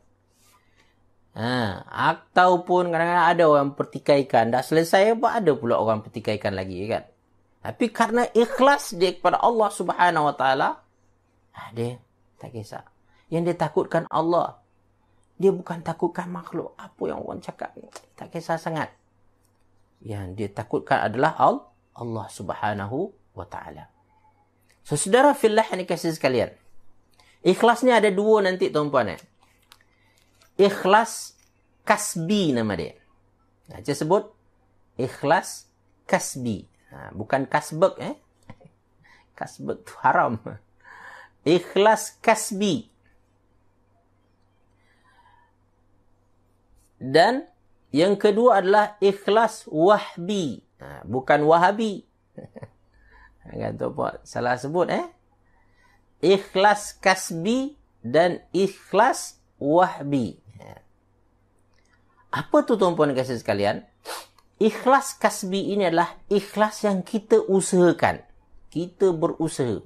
Ataupun kadang-kadang ada orang pertikaikan. Dah selesai apa, ada pula orang pertikaikan lagi, kan? Tapi karena ikhlas dia kepada Allah Subhanahu Wa Taala, dia tak kisah. Yang dia takutkan Allah. Dia bukan takutkan makhluk. Apa yang orang cakap, tak kisah sangat. Yang dia takutkan adalah Allah Subhanahu Wa Taala. So, saudara fillah yang dikasihi sekalian, ikhlas ni ada 2 nanti, tuan-puan. Ikhlas kasbi nama dia. Saya sebut ikhlas kasbi. Bukan kasbek. Kasbek tu haram. Ikhlas kasbi. Dan yang kedua adalah ikhlas wahbi. Bukan wahabi. Kan tu apa? Salah sebut. Ikhlas kasbi dan ikhlas wahbi. Apa tu, tuan-puan kasih sekalian? Ikhlas kasbi ini adalah ikhlas yang kita usahakan. Kita berusaha.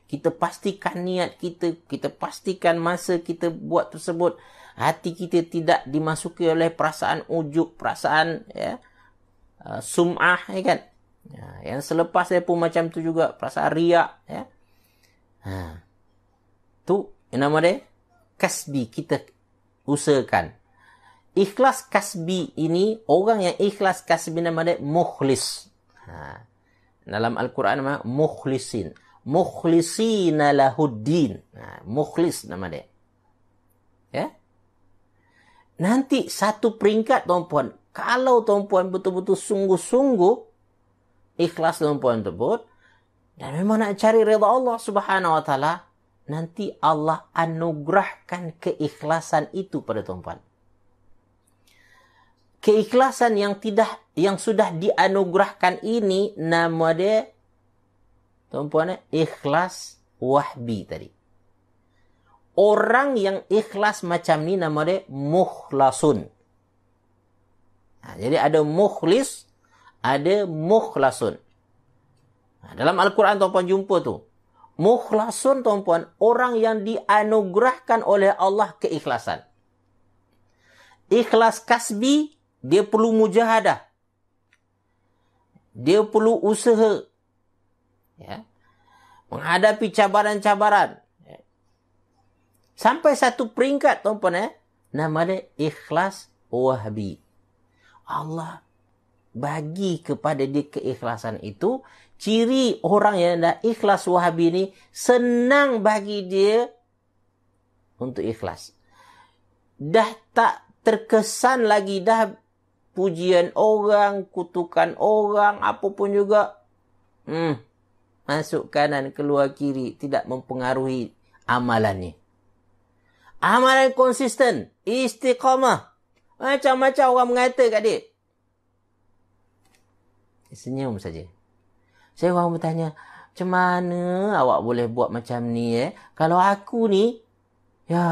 Kita pastikan niat kita. Kita pastikan masa kita buat tersebut. Hati kita tidak dimasuki oleh perasaan ujub, perasaan sum'ah, kan? Ya, yang selepas dia pun macam tu juga, perasaan riak. Ya. Tu yang nama dia kasbi, kita usahakan. Ikhlas kasbi ini, orang yang ikhlas kasbi nama dia mukhlis. Dalam Al-Quran nama mukhlisin. Mukhlisina lahuddin. Mukhlis nama dia. Ya. Nanti satu peringkat tuan-puan, kalau tuan-puan betul-betul sungguh-sungguh ikhlas tuan-puan tersebut, dan memang nak cari redha Allah Subhanahu wa taala, nanti Allah anugerahkan keikhlasan itu pada tuan-puan. Keikhlasan yang sudah dianugerahkan ini nama dia tuan-puan ikhlas wahbi tadi. Orang yang ikhlas macam ni nama dia mukhlasun. Jadi ada mukhlis, ada mukhlasun. Dalam Al-Quran tuan-puan jumpa tu. Mukhlasun tuan-puan, orang yang dianugerahkan oleh Allah keikhlasan. Ikhlas kasbi, dia perlu mujahadah. Dia perlu usaha. Ya. Menghadapi cabaran-cabaran. Ya. Sampai satu peringkat tuan-puan, nama dia ikhlas wahbi. Allah bagi kepada dia keikhlasan itu. Ciri orang yang dah ikhlas wahbi ni, senang bagi dia untuk ikhlas. Dah tak terkesan lagi, dah pujian orang, kutukan orang, apa pun juga. Masuk kanan, keluar kiri, tidak mempengaruhi amalannya. Amalan konsisten, istiqamah. Macam-macam orang mengata kat dia. Senyum saja. Saya orang bertanya, macam mana awak boleh buat macam ni Kalau aku ni, ya,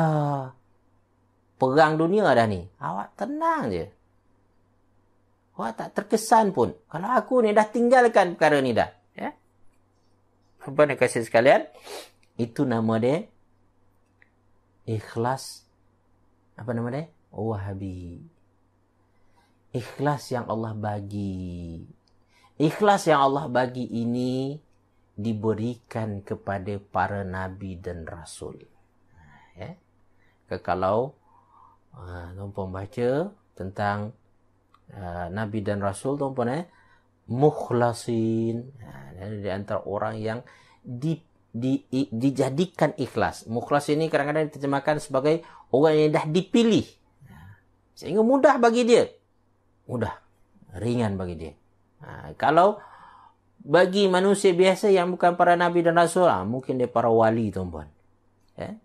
perang dunia dah ni. Awak tenang je. Awak tak terkesan pun. Kalau aku ni dah tinggalkan perkara ni dah. Ya. Apa nak kasih sekalian? Itu nama dia ikhlas. Apa nama dia? Wahbi. Ikhlas yang Allah bagi. Ikhlas yang Allah bagi ini diberikan kepada para nabi dan rasul. Ya. Kalau tuan-puan baca tentang nabi dan rasul, tuan-puan mukhlasin, di antara orang yang dijadikan ikhlas. Mukhlas ini kadang-kadang diterjemahkan sebagai orang yang dah dipilih. Sehingga mudah bagi dia. Mudah. Ringan bagi dia. Kalau bagi manusia biasa yang bukan para nabi dan rasul, mungkin dia para wali, tuan-puan. Ya?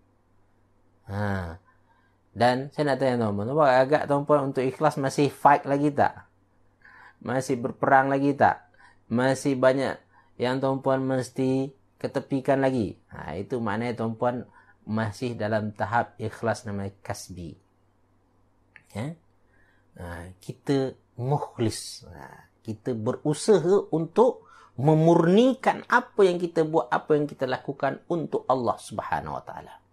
Dan saya nak tanya tuan-puan, agak tuan-puan untuk ikhlas masih fight lagi tak? Masih berperang lagi tak? Masih banyak yang tuan-puan mesti ketepikan lagi? Itu maknanya tuan-puan masih dalam tahap ikhlas namanya kasbi. Ya? Kita mukhlis. Kita berusaha untuk memurnikan apa yang kita buat, apa yang kita lakukan untuk Allah Subhanahu wa taala.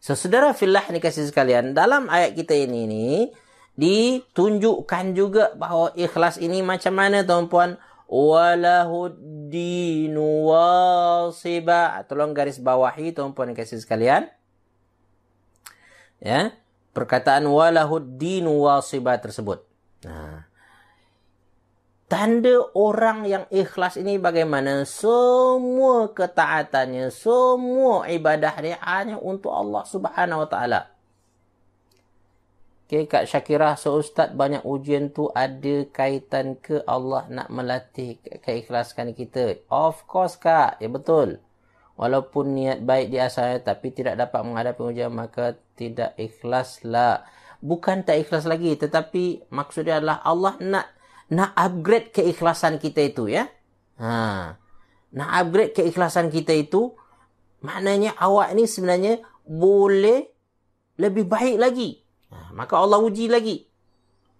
So, saudara fillah ni kasih sekalian, dalam ayat kita ini ditunjukkan juga bahawa ikhlas ini macam mana tuan-puan? Walahuddinu wasiba. Tolong garis bawahi tuan-puan kasih sekalian. Ya, perkataan walahuddinu wasiba tersebut. Tanda orang yang ikhlas ini bagaimana? Semua ketaatannya, semua ibadah dia hanya untuk Allah Subhanahu wa taala. Okay, Kak Syakirah, Ustaz, banyak ujian tu ada kaitan ke Allah nak melatih keikhlaskan kita? Of course, Kak. Ya, betul. Walaupun niat baik di asalnya tapi tidak dapat menghadapi ujian, maka tidak ikhlaslah. Bukan tak ikhlas lagi, tetapi maksudnya adalah Allah nak upgrade keikhlasan kita itu, ya. Nak upgrade keikhlasan kita itu, maknanya awak ni sebenarnya boleh lebih baik lagi. Maka Allah uji lagi.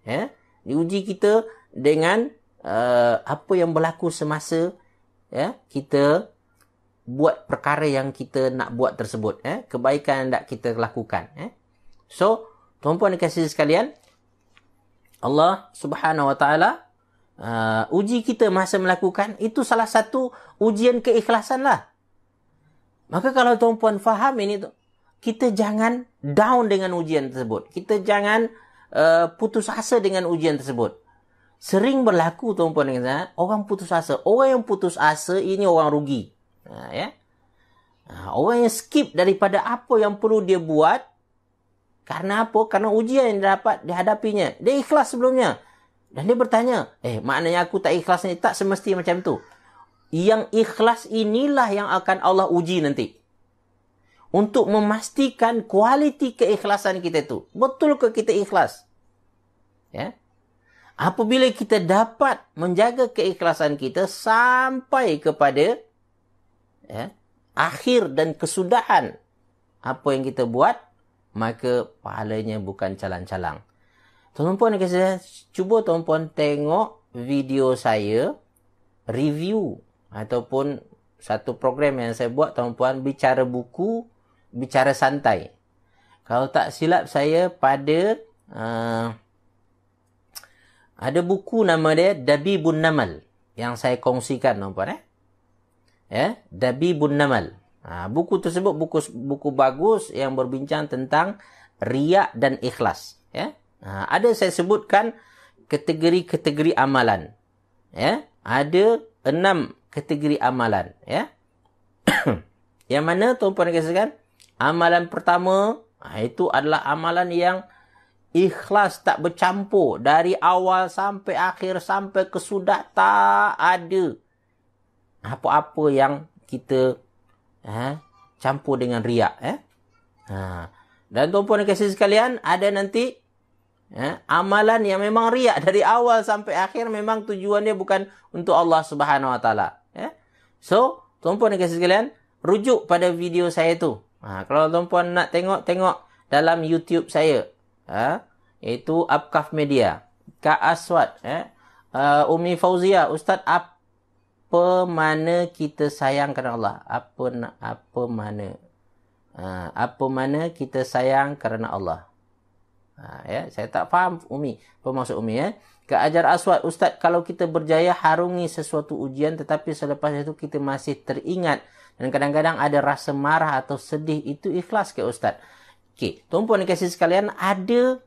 Ya, diuji kita dengan apa yang berlaku semasa kita buat perkara yang kita nak buat tersebut. Kebaikan yang nak kita lakukan. So, tuan-puan dan kasih sekalian, Allah Subhanahu wa taala uji kita masa melakukan, itu salah satu ujian keikhlasan lah. Maka kalau tuan-puan faham ini, kita jangan down dengan ujian tersebut. Kita jangan putus asa dengan ujian tersebut. Sering berlaku tuan-puan, orang putus asa. Orang yang putus asa ini orang rugi. Orang yang skip daripada apa yang perlu dia buat. Karena apa? Karena ujian yang dapat dihadapinya. Dia ikhlas sebelumnya. Dan dia bertanya, maknanya aku tak ikhlas ni? Tak semesti macam tu. Yang ikhlas inilah yang akan Allah uji nanti. Untuk memastikan kualiti keikhlasan kita tu. Betul ke kita ikhlas? Ya. Apabila kita dapat menjaga keikhlasan kita sampai kepada akhir dan kesudahan apa yang kita buat, maka pahalanya bukan calang-calang. Tuan-puan, cuba tuan-puan tengok video saya, review ataupun satu program yang saya buat, tuan-puan, bicara buku, bicara santai. Kalau tak silap saya pada ada buku nama dia Dabibun Namal yang saya kongsikan, tuan-puan. Dabibun Namal. Buku tersebut buku bagus yang berbincang tentang riya dan ikhlas. Ada saya sebutkan kategori-kategori amalan. Ada 6 kategori amalan. Yang mana tuan-puan katakan, amalan pertama itu adalah amalan yang ikhlas, tak bercampur dari awal sampai akhir, sampai kesudah, tak ada apa-apa yang kita campur dengan riak. Dan tuan-puan kasih sekalian, ada nanti amalan yang memang riak dari awal sampai akhir, memang tujuannya bukan untuk Allah Subhanahu Wa Taala. So, tuan-puan kasih sekalian, rujuk pada video saya tu. Kalau tuan-puan nak tengok dalam YouTube saya, iaitu Apkaf Media, Kak Aswad, Umi Fauzia, Ustaz, apa mana kita sayang kerana Allah? Apa mana kita sayang kerana Allah? Saya tak faham Umi, apa maksud Umi. Kak Ajar Aswad, Ustaz, kalau kita berjaya harungi sesuatu ujian, tetapi selepas itu kita masih teringat dan kadang-kadang ada rasa marah atau sedih, itu ikhlas ke Ustaz? Okey, tuan-puan dikasih sekalian, ada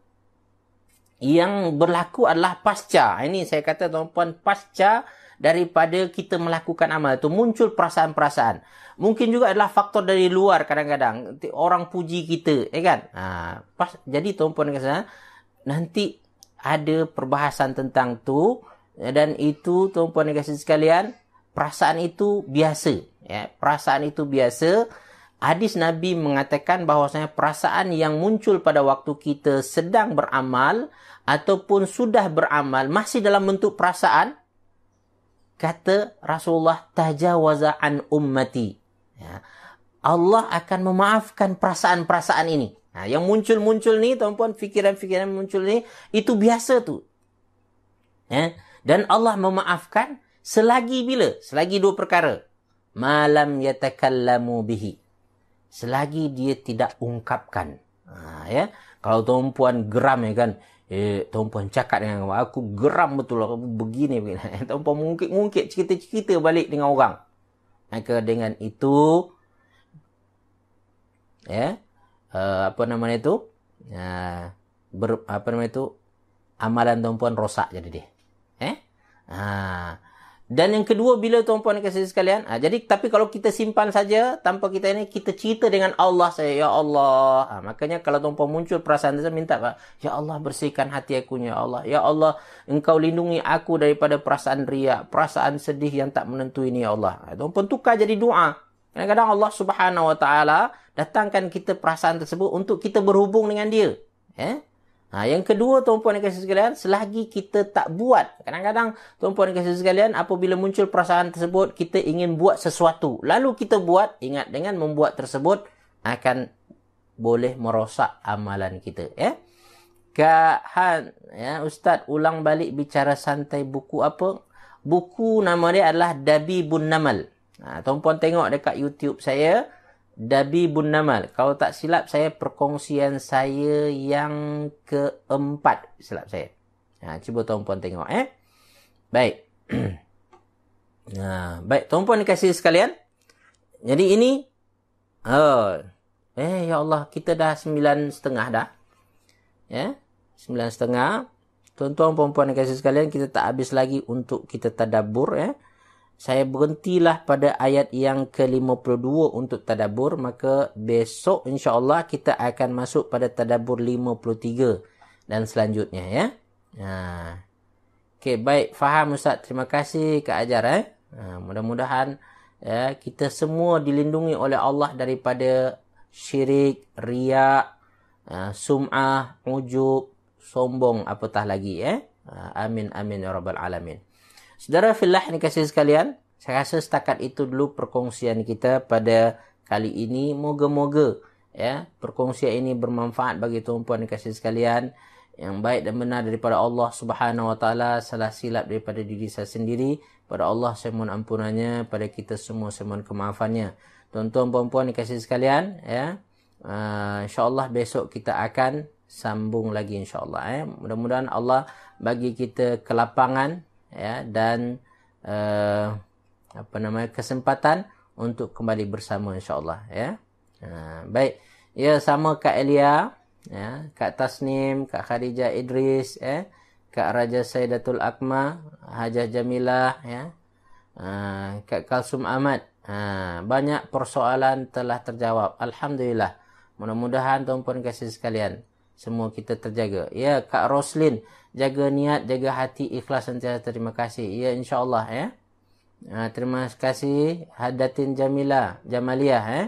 yang berlaku adalah pasca. Ini saya kata tuan-puan, pasca daripada kita melakukan amal itu muncul perasaan-perasaan. Mungkin juga adalah faktor dari luar, kadang-kadang orang puji kita, kan? Jadi tuan-puan kata, nanti ada perbahasan tentang tu, dan itu tuan-puan kasih sekalian, perasaan itu biasa. Perasaan itu biasa. Hadis Nabi mengatakan bahawasanya perasaan yang muncul pada waktu kita sedang beramal ataupun sudah beramal masih dalam bentuk perasaan, kata Rasulullah, tajawaza an ummati. Allah akan memaafkan perasaan-perasaan ini. Yang muncul-muncul ni, tuan-puan, fikiran-fikiran muncul ni, itu biasa tu. Dan Allah memaafkan selagi bila? Selagi 2 perkara. Malam yatakallamu bihi. Selagi dia tidak ungkapkan. Kalau tuan-puan geram, kan, tuan-puan cakap dengan aku geram betul, aku begini. Tuan-puan mungkit cerita-cerita balik dengan orang. Maka dengan itu, amalan tuan-puan rosak jadi dia. Dan yang kedua, bila tuan-puan kasih sekalian, tapi kalau kita simpan saja tanpa kita cerita dengan Allah saya, ya Allah. Makanya kalau tuan-puan muncul perasaan itu, minta, ya Allah, bersihkan hati aku, ya Allah. Ya Allah, engkau lindungi aku daripada perasaan riak, perasaan sedih yang tak menentu ini, ya Allah. Tuan-puan tukar jadi doa. Kadang-kadang Allah Subhanahu Wa Taala datangkan kita perasaan tersebut untuk kita berhubung dengan dia. Yang kedua, tuan-puan dan kasih sekalian, selagi kita tak buat. Kadang-kadang, tuan-puan dan kasih sekalian, apabila muncul perasaan tersebut, kita ingin buat sesuatu. Lalu kita buat, ingat, dengan membuat tersebut, akan boleh merosak amalan kita. Kak Han, Ustaz, ulang balik bicara santai, buku apa? Buku nama dia adalah Dabibun Namal. Tuan-puan tengok dekat YouTube saya, Dabibun Namal. Kalau tak silap saya, perkongsian saya yang keempat, silap saya. Cuba tuan-puan tengok. Baik. Nah, baik tuan-puan dikasihi sekalian. Jadi ini ya Allah, kita dah 9.30 dah. Ya. 9.30. Tuan-tuan puan-puan dikasihi sekalian, kita tak habis lagi untuk kita tadabbur ya. Saya berhentilah pada ayat yang ke-52 untuk tadabbur, maka besok insya-Allah kita akan masuk pada tadabbur 53 dan selanjutnya ya. Okey, baik, faham Ustaz. Terima kasih Kak Ajar mudah-mudahan ya, kita semua dilindungi oleh Allah daripada syirik, riak, sum'ah, ujub, sombong, apatah lagi ya. Amin amin ya rabbal alamin. Saudara fillah yang dikasihi sekalian, saya rasa setakat itu dulu perkongsian kita pada kali ini. Moga-moga ya perkongsian ini bermanfaat bagi tuan-puan yang dikasihi sekalian. Yang baik dan benar daripada Allah Subhanahu wa taala, salah silap daripada diri saya sendiri, pada Allah saya mohon ampunannya, pada kita semua saya mohon kemaafannya. Tuan-tuan puan-puan dikasihi sekalian ya. Insya-Allah besok kita akan sambung lagi insya-Allah ya. Mudah-mudahan Allah bagi kita kelapangan ya dan kesempatan untuk kembali bersama insya-Allah ya. Baik. Ya, sama Kak Elia ya, Kak Tasnim, Kak Khadijah Idris ya, Kak Raja Saidatul Akma, Hajah Jamilah ya. Kak Kalsum Ahmad. Banyak persoalan telah terjawab. Alhamdulillah. Mudah-mudahan tuan-puan kasih sekalian semua kita terjaga. Ya, Kak Roslin, jaga niat, jaga hati, ikhlas sentiasa. Terima kasih. Ya, insya-Allah ya. Terima kasih Hadatin Jamaliah ya.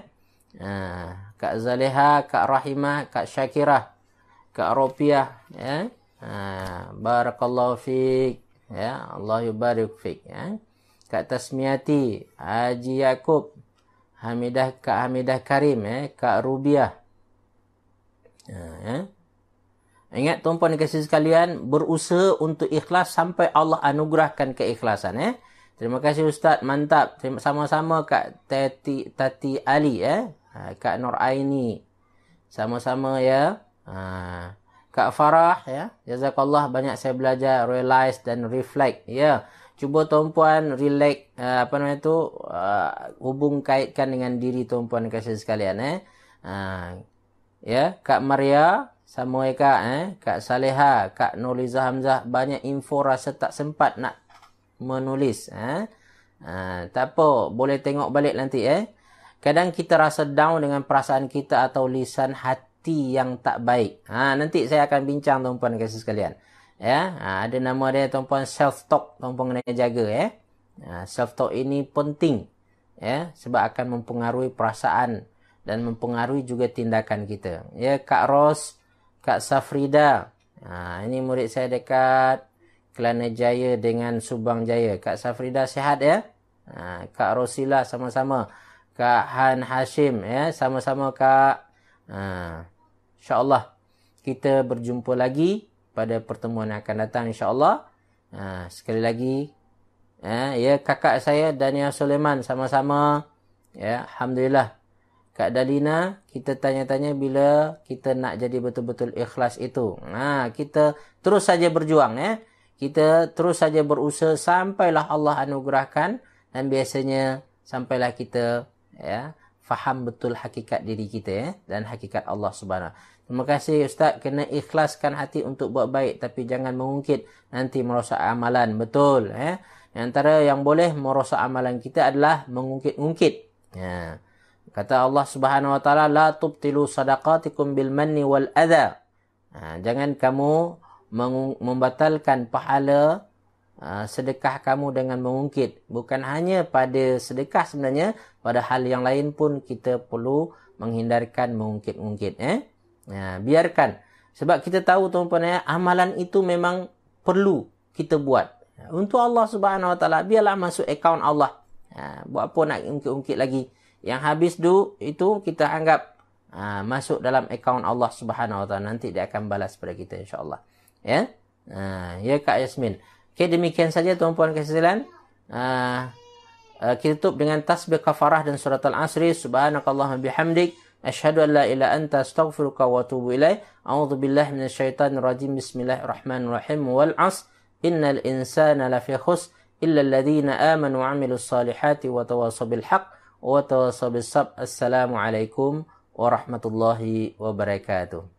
Kak Zaleha, Kak Rahimah, Kak Syakirah, Kak Ropiah ya. Barakallahu fiik ya. Allah yubarik fiik ya. Kak Tasmiati, Haji Yakub, Kak Hamidah Karim ya, Kak Rubiah. Ya. Ingat tuan-puan dikasihi sekalian, berusaha untuk ikhlas sampai Allah anugerahkan keikhlasan ya. Terima kasih Ustaz, mantap. Sama-sama Kak Tati Ali ya. Kak Nur Aini. Sama-sama ya. Kak Farah ya. Jazakallah, banyak saya belajar, realize dan reflect ya. Cuba tuan-puan relax hubung kaitkan dengan diri tuan-puan dikasihi sekalian ya. Kak Maria, sama Kak Kak Saleha, Kak Nurliza Hamzah, banyak info rasa tak sempat nak menulis tak apa, boleh tengok balik nanti Kadang kita rasa down dengan perasaan kita atau lisan hati yang tak baik. Nanti saya akan bincang tuan-puan kasih sekalian. Ya, ada nama dia tuan-puan self talk, tuan-puan kena jaga self talk ini penting ya, sebab akan mempengaruhi perasaan dan mempengaruhi juga tindakan kita. Ya, Kak Ros, Kak Safrida. Ini murid saya dekat Kelana Jaya dengan Subang Jaya. Kak Safrida sihat ya? Kak Rosila sama-sama. Kak Han Hashim ya, sama-sama Kak. InsyaAllah kita berjumpa lagi pada pertemuan yang akan datang insyaAllah. Sekali lagi ya, kakak saya Dania Sulaiman sama-sama ya. Alhamdulillah. Kak Dalina, kita tanya-tanya bila kita nak jadi betul-betul ikhlas itu. Kita terus saja berjuang ya. Kita terus saja berusaha sampailah Allah anugerahkan, dan biasanya sampailah kita ya faham betul hakikat diri kita dan hakikat Allah Subhanahu. Terima kasih Ustaz, kena ikhlaskan hati untuk buat baik tapi jangan mengungkit, nanti merosak amalan. Betul Antara yang boleh merosak amalan kita adalah mengungkit-ungkit. Kata Allah Subhanahu wa taala, la tubtilu sadaqatikum bil manni wal adha. Jangan kamu membatalkan pahala sedekah kamu dengan mengungkit. Bukan hanya pada sedekah sebenarnya, pada hal yang lain pun kita perlu menghindarkan mengungkit-ungkit. Biarkan. Sebab kita tahu tuan-tuan amalan itu memang perlu kita buat. Untuk Allah Subhanahu wa taala, biarlah masuk akaun Allah. Buat apa nak ungkit-ungkit lagi? Yang habis itu kita anggap masuk dalam akaun Allah Subhanahu wa taala. Nanti dia akan balas pada kita insya-Allah. Ya. Ya Kak Yasmin. Okey, demikian saja tuan-puan kasih sekalian. Kita tutup dengan tasbih kafarah dan surat al-asri. Subhanakallahumma bihamdik, asyhadu an la ilaha anta astaghfiruka wa atubu ilaik. A'udzubillahi minasyaitonir rajim. Bismillahirrahmanirrahim. Wal 'asr. innal insana lafi khusr illa alladhina amanu wa 'amilus salihati wa tawasaw bil haqq wa tawasaw bis sabr. Assalamualaikum warahmatullahi wabarakatuh.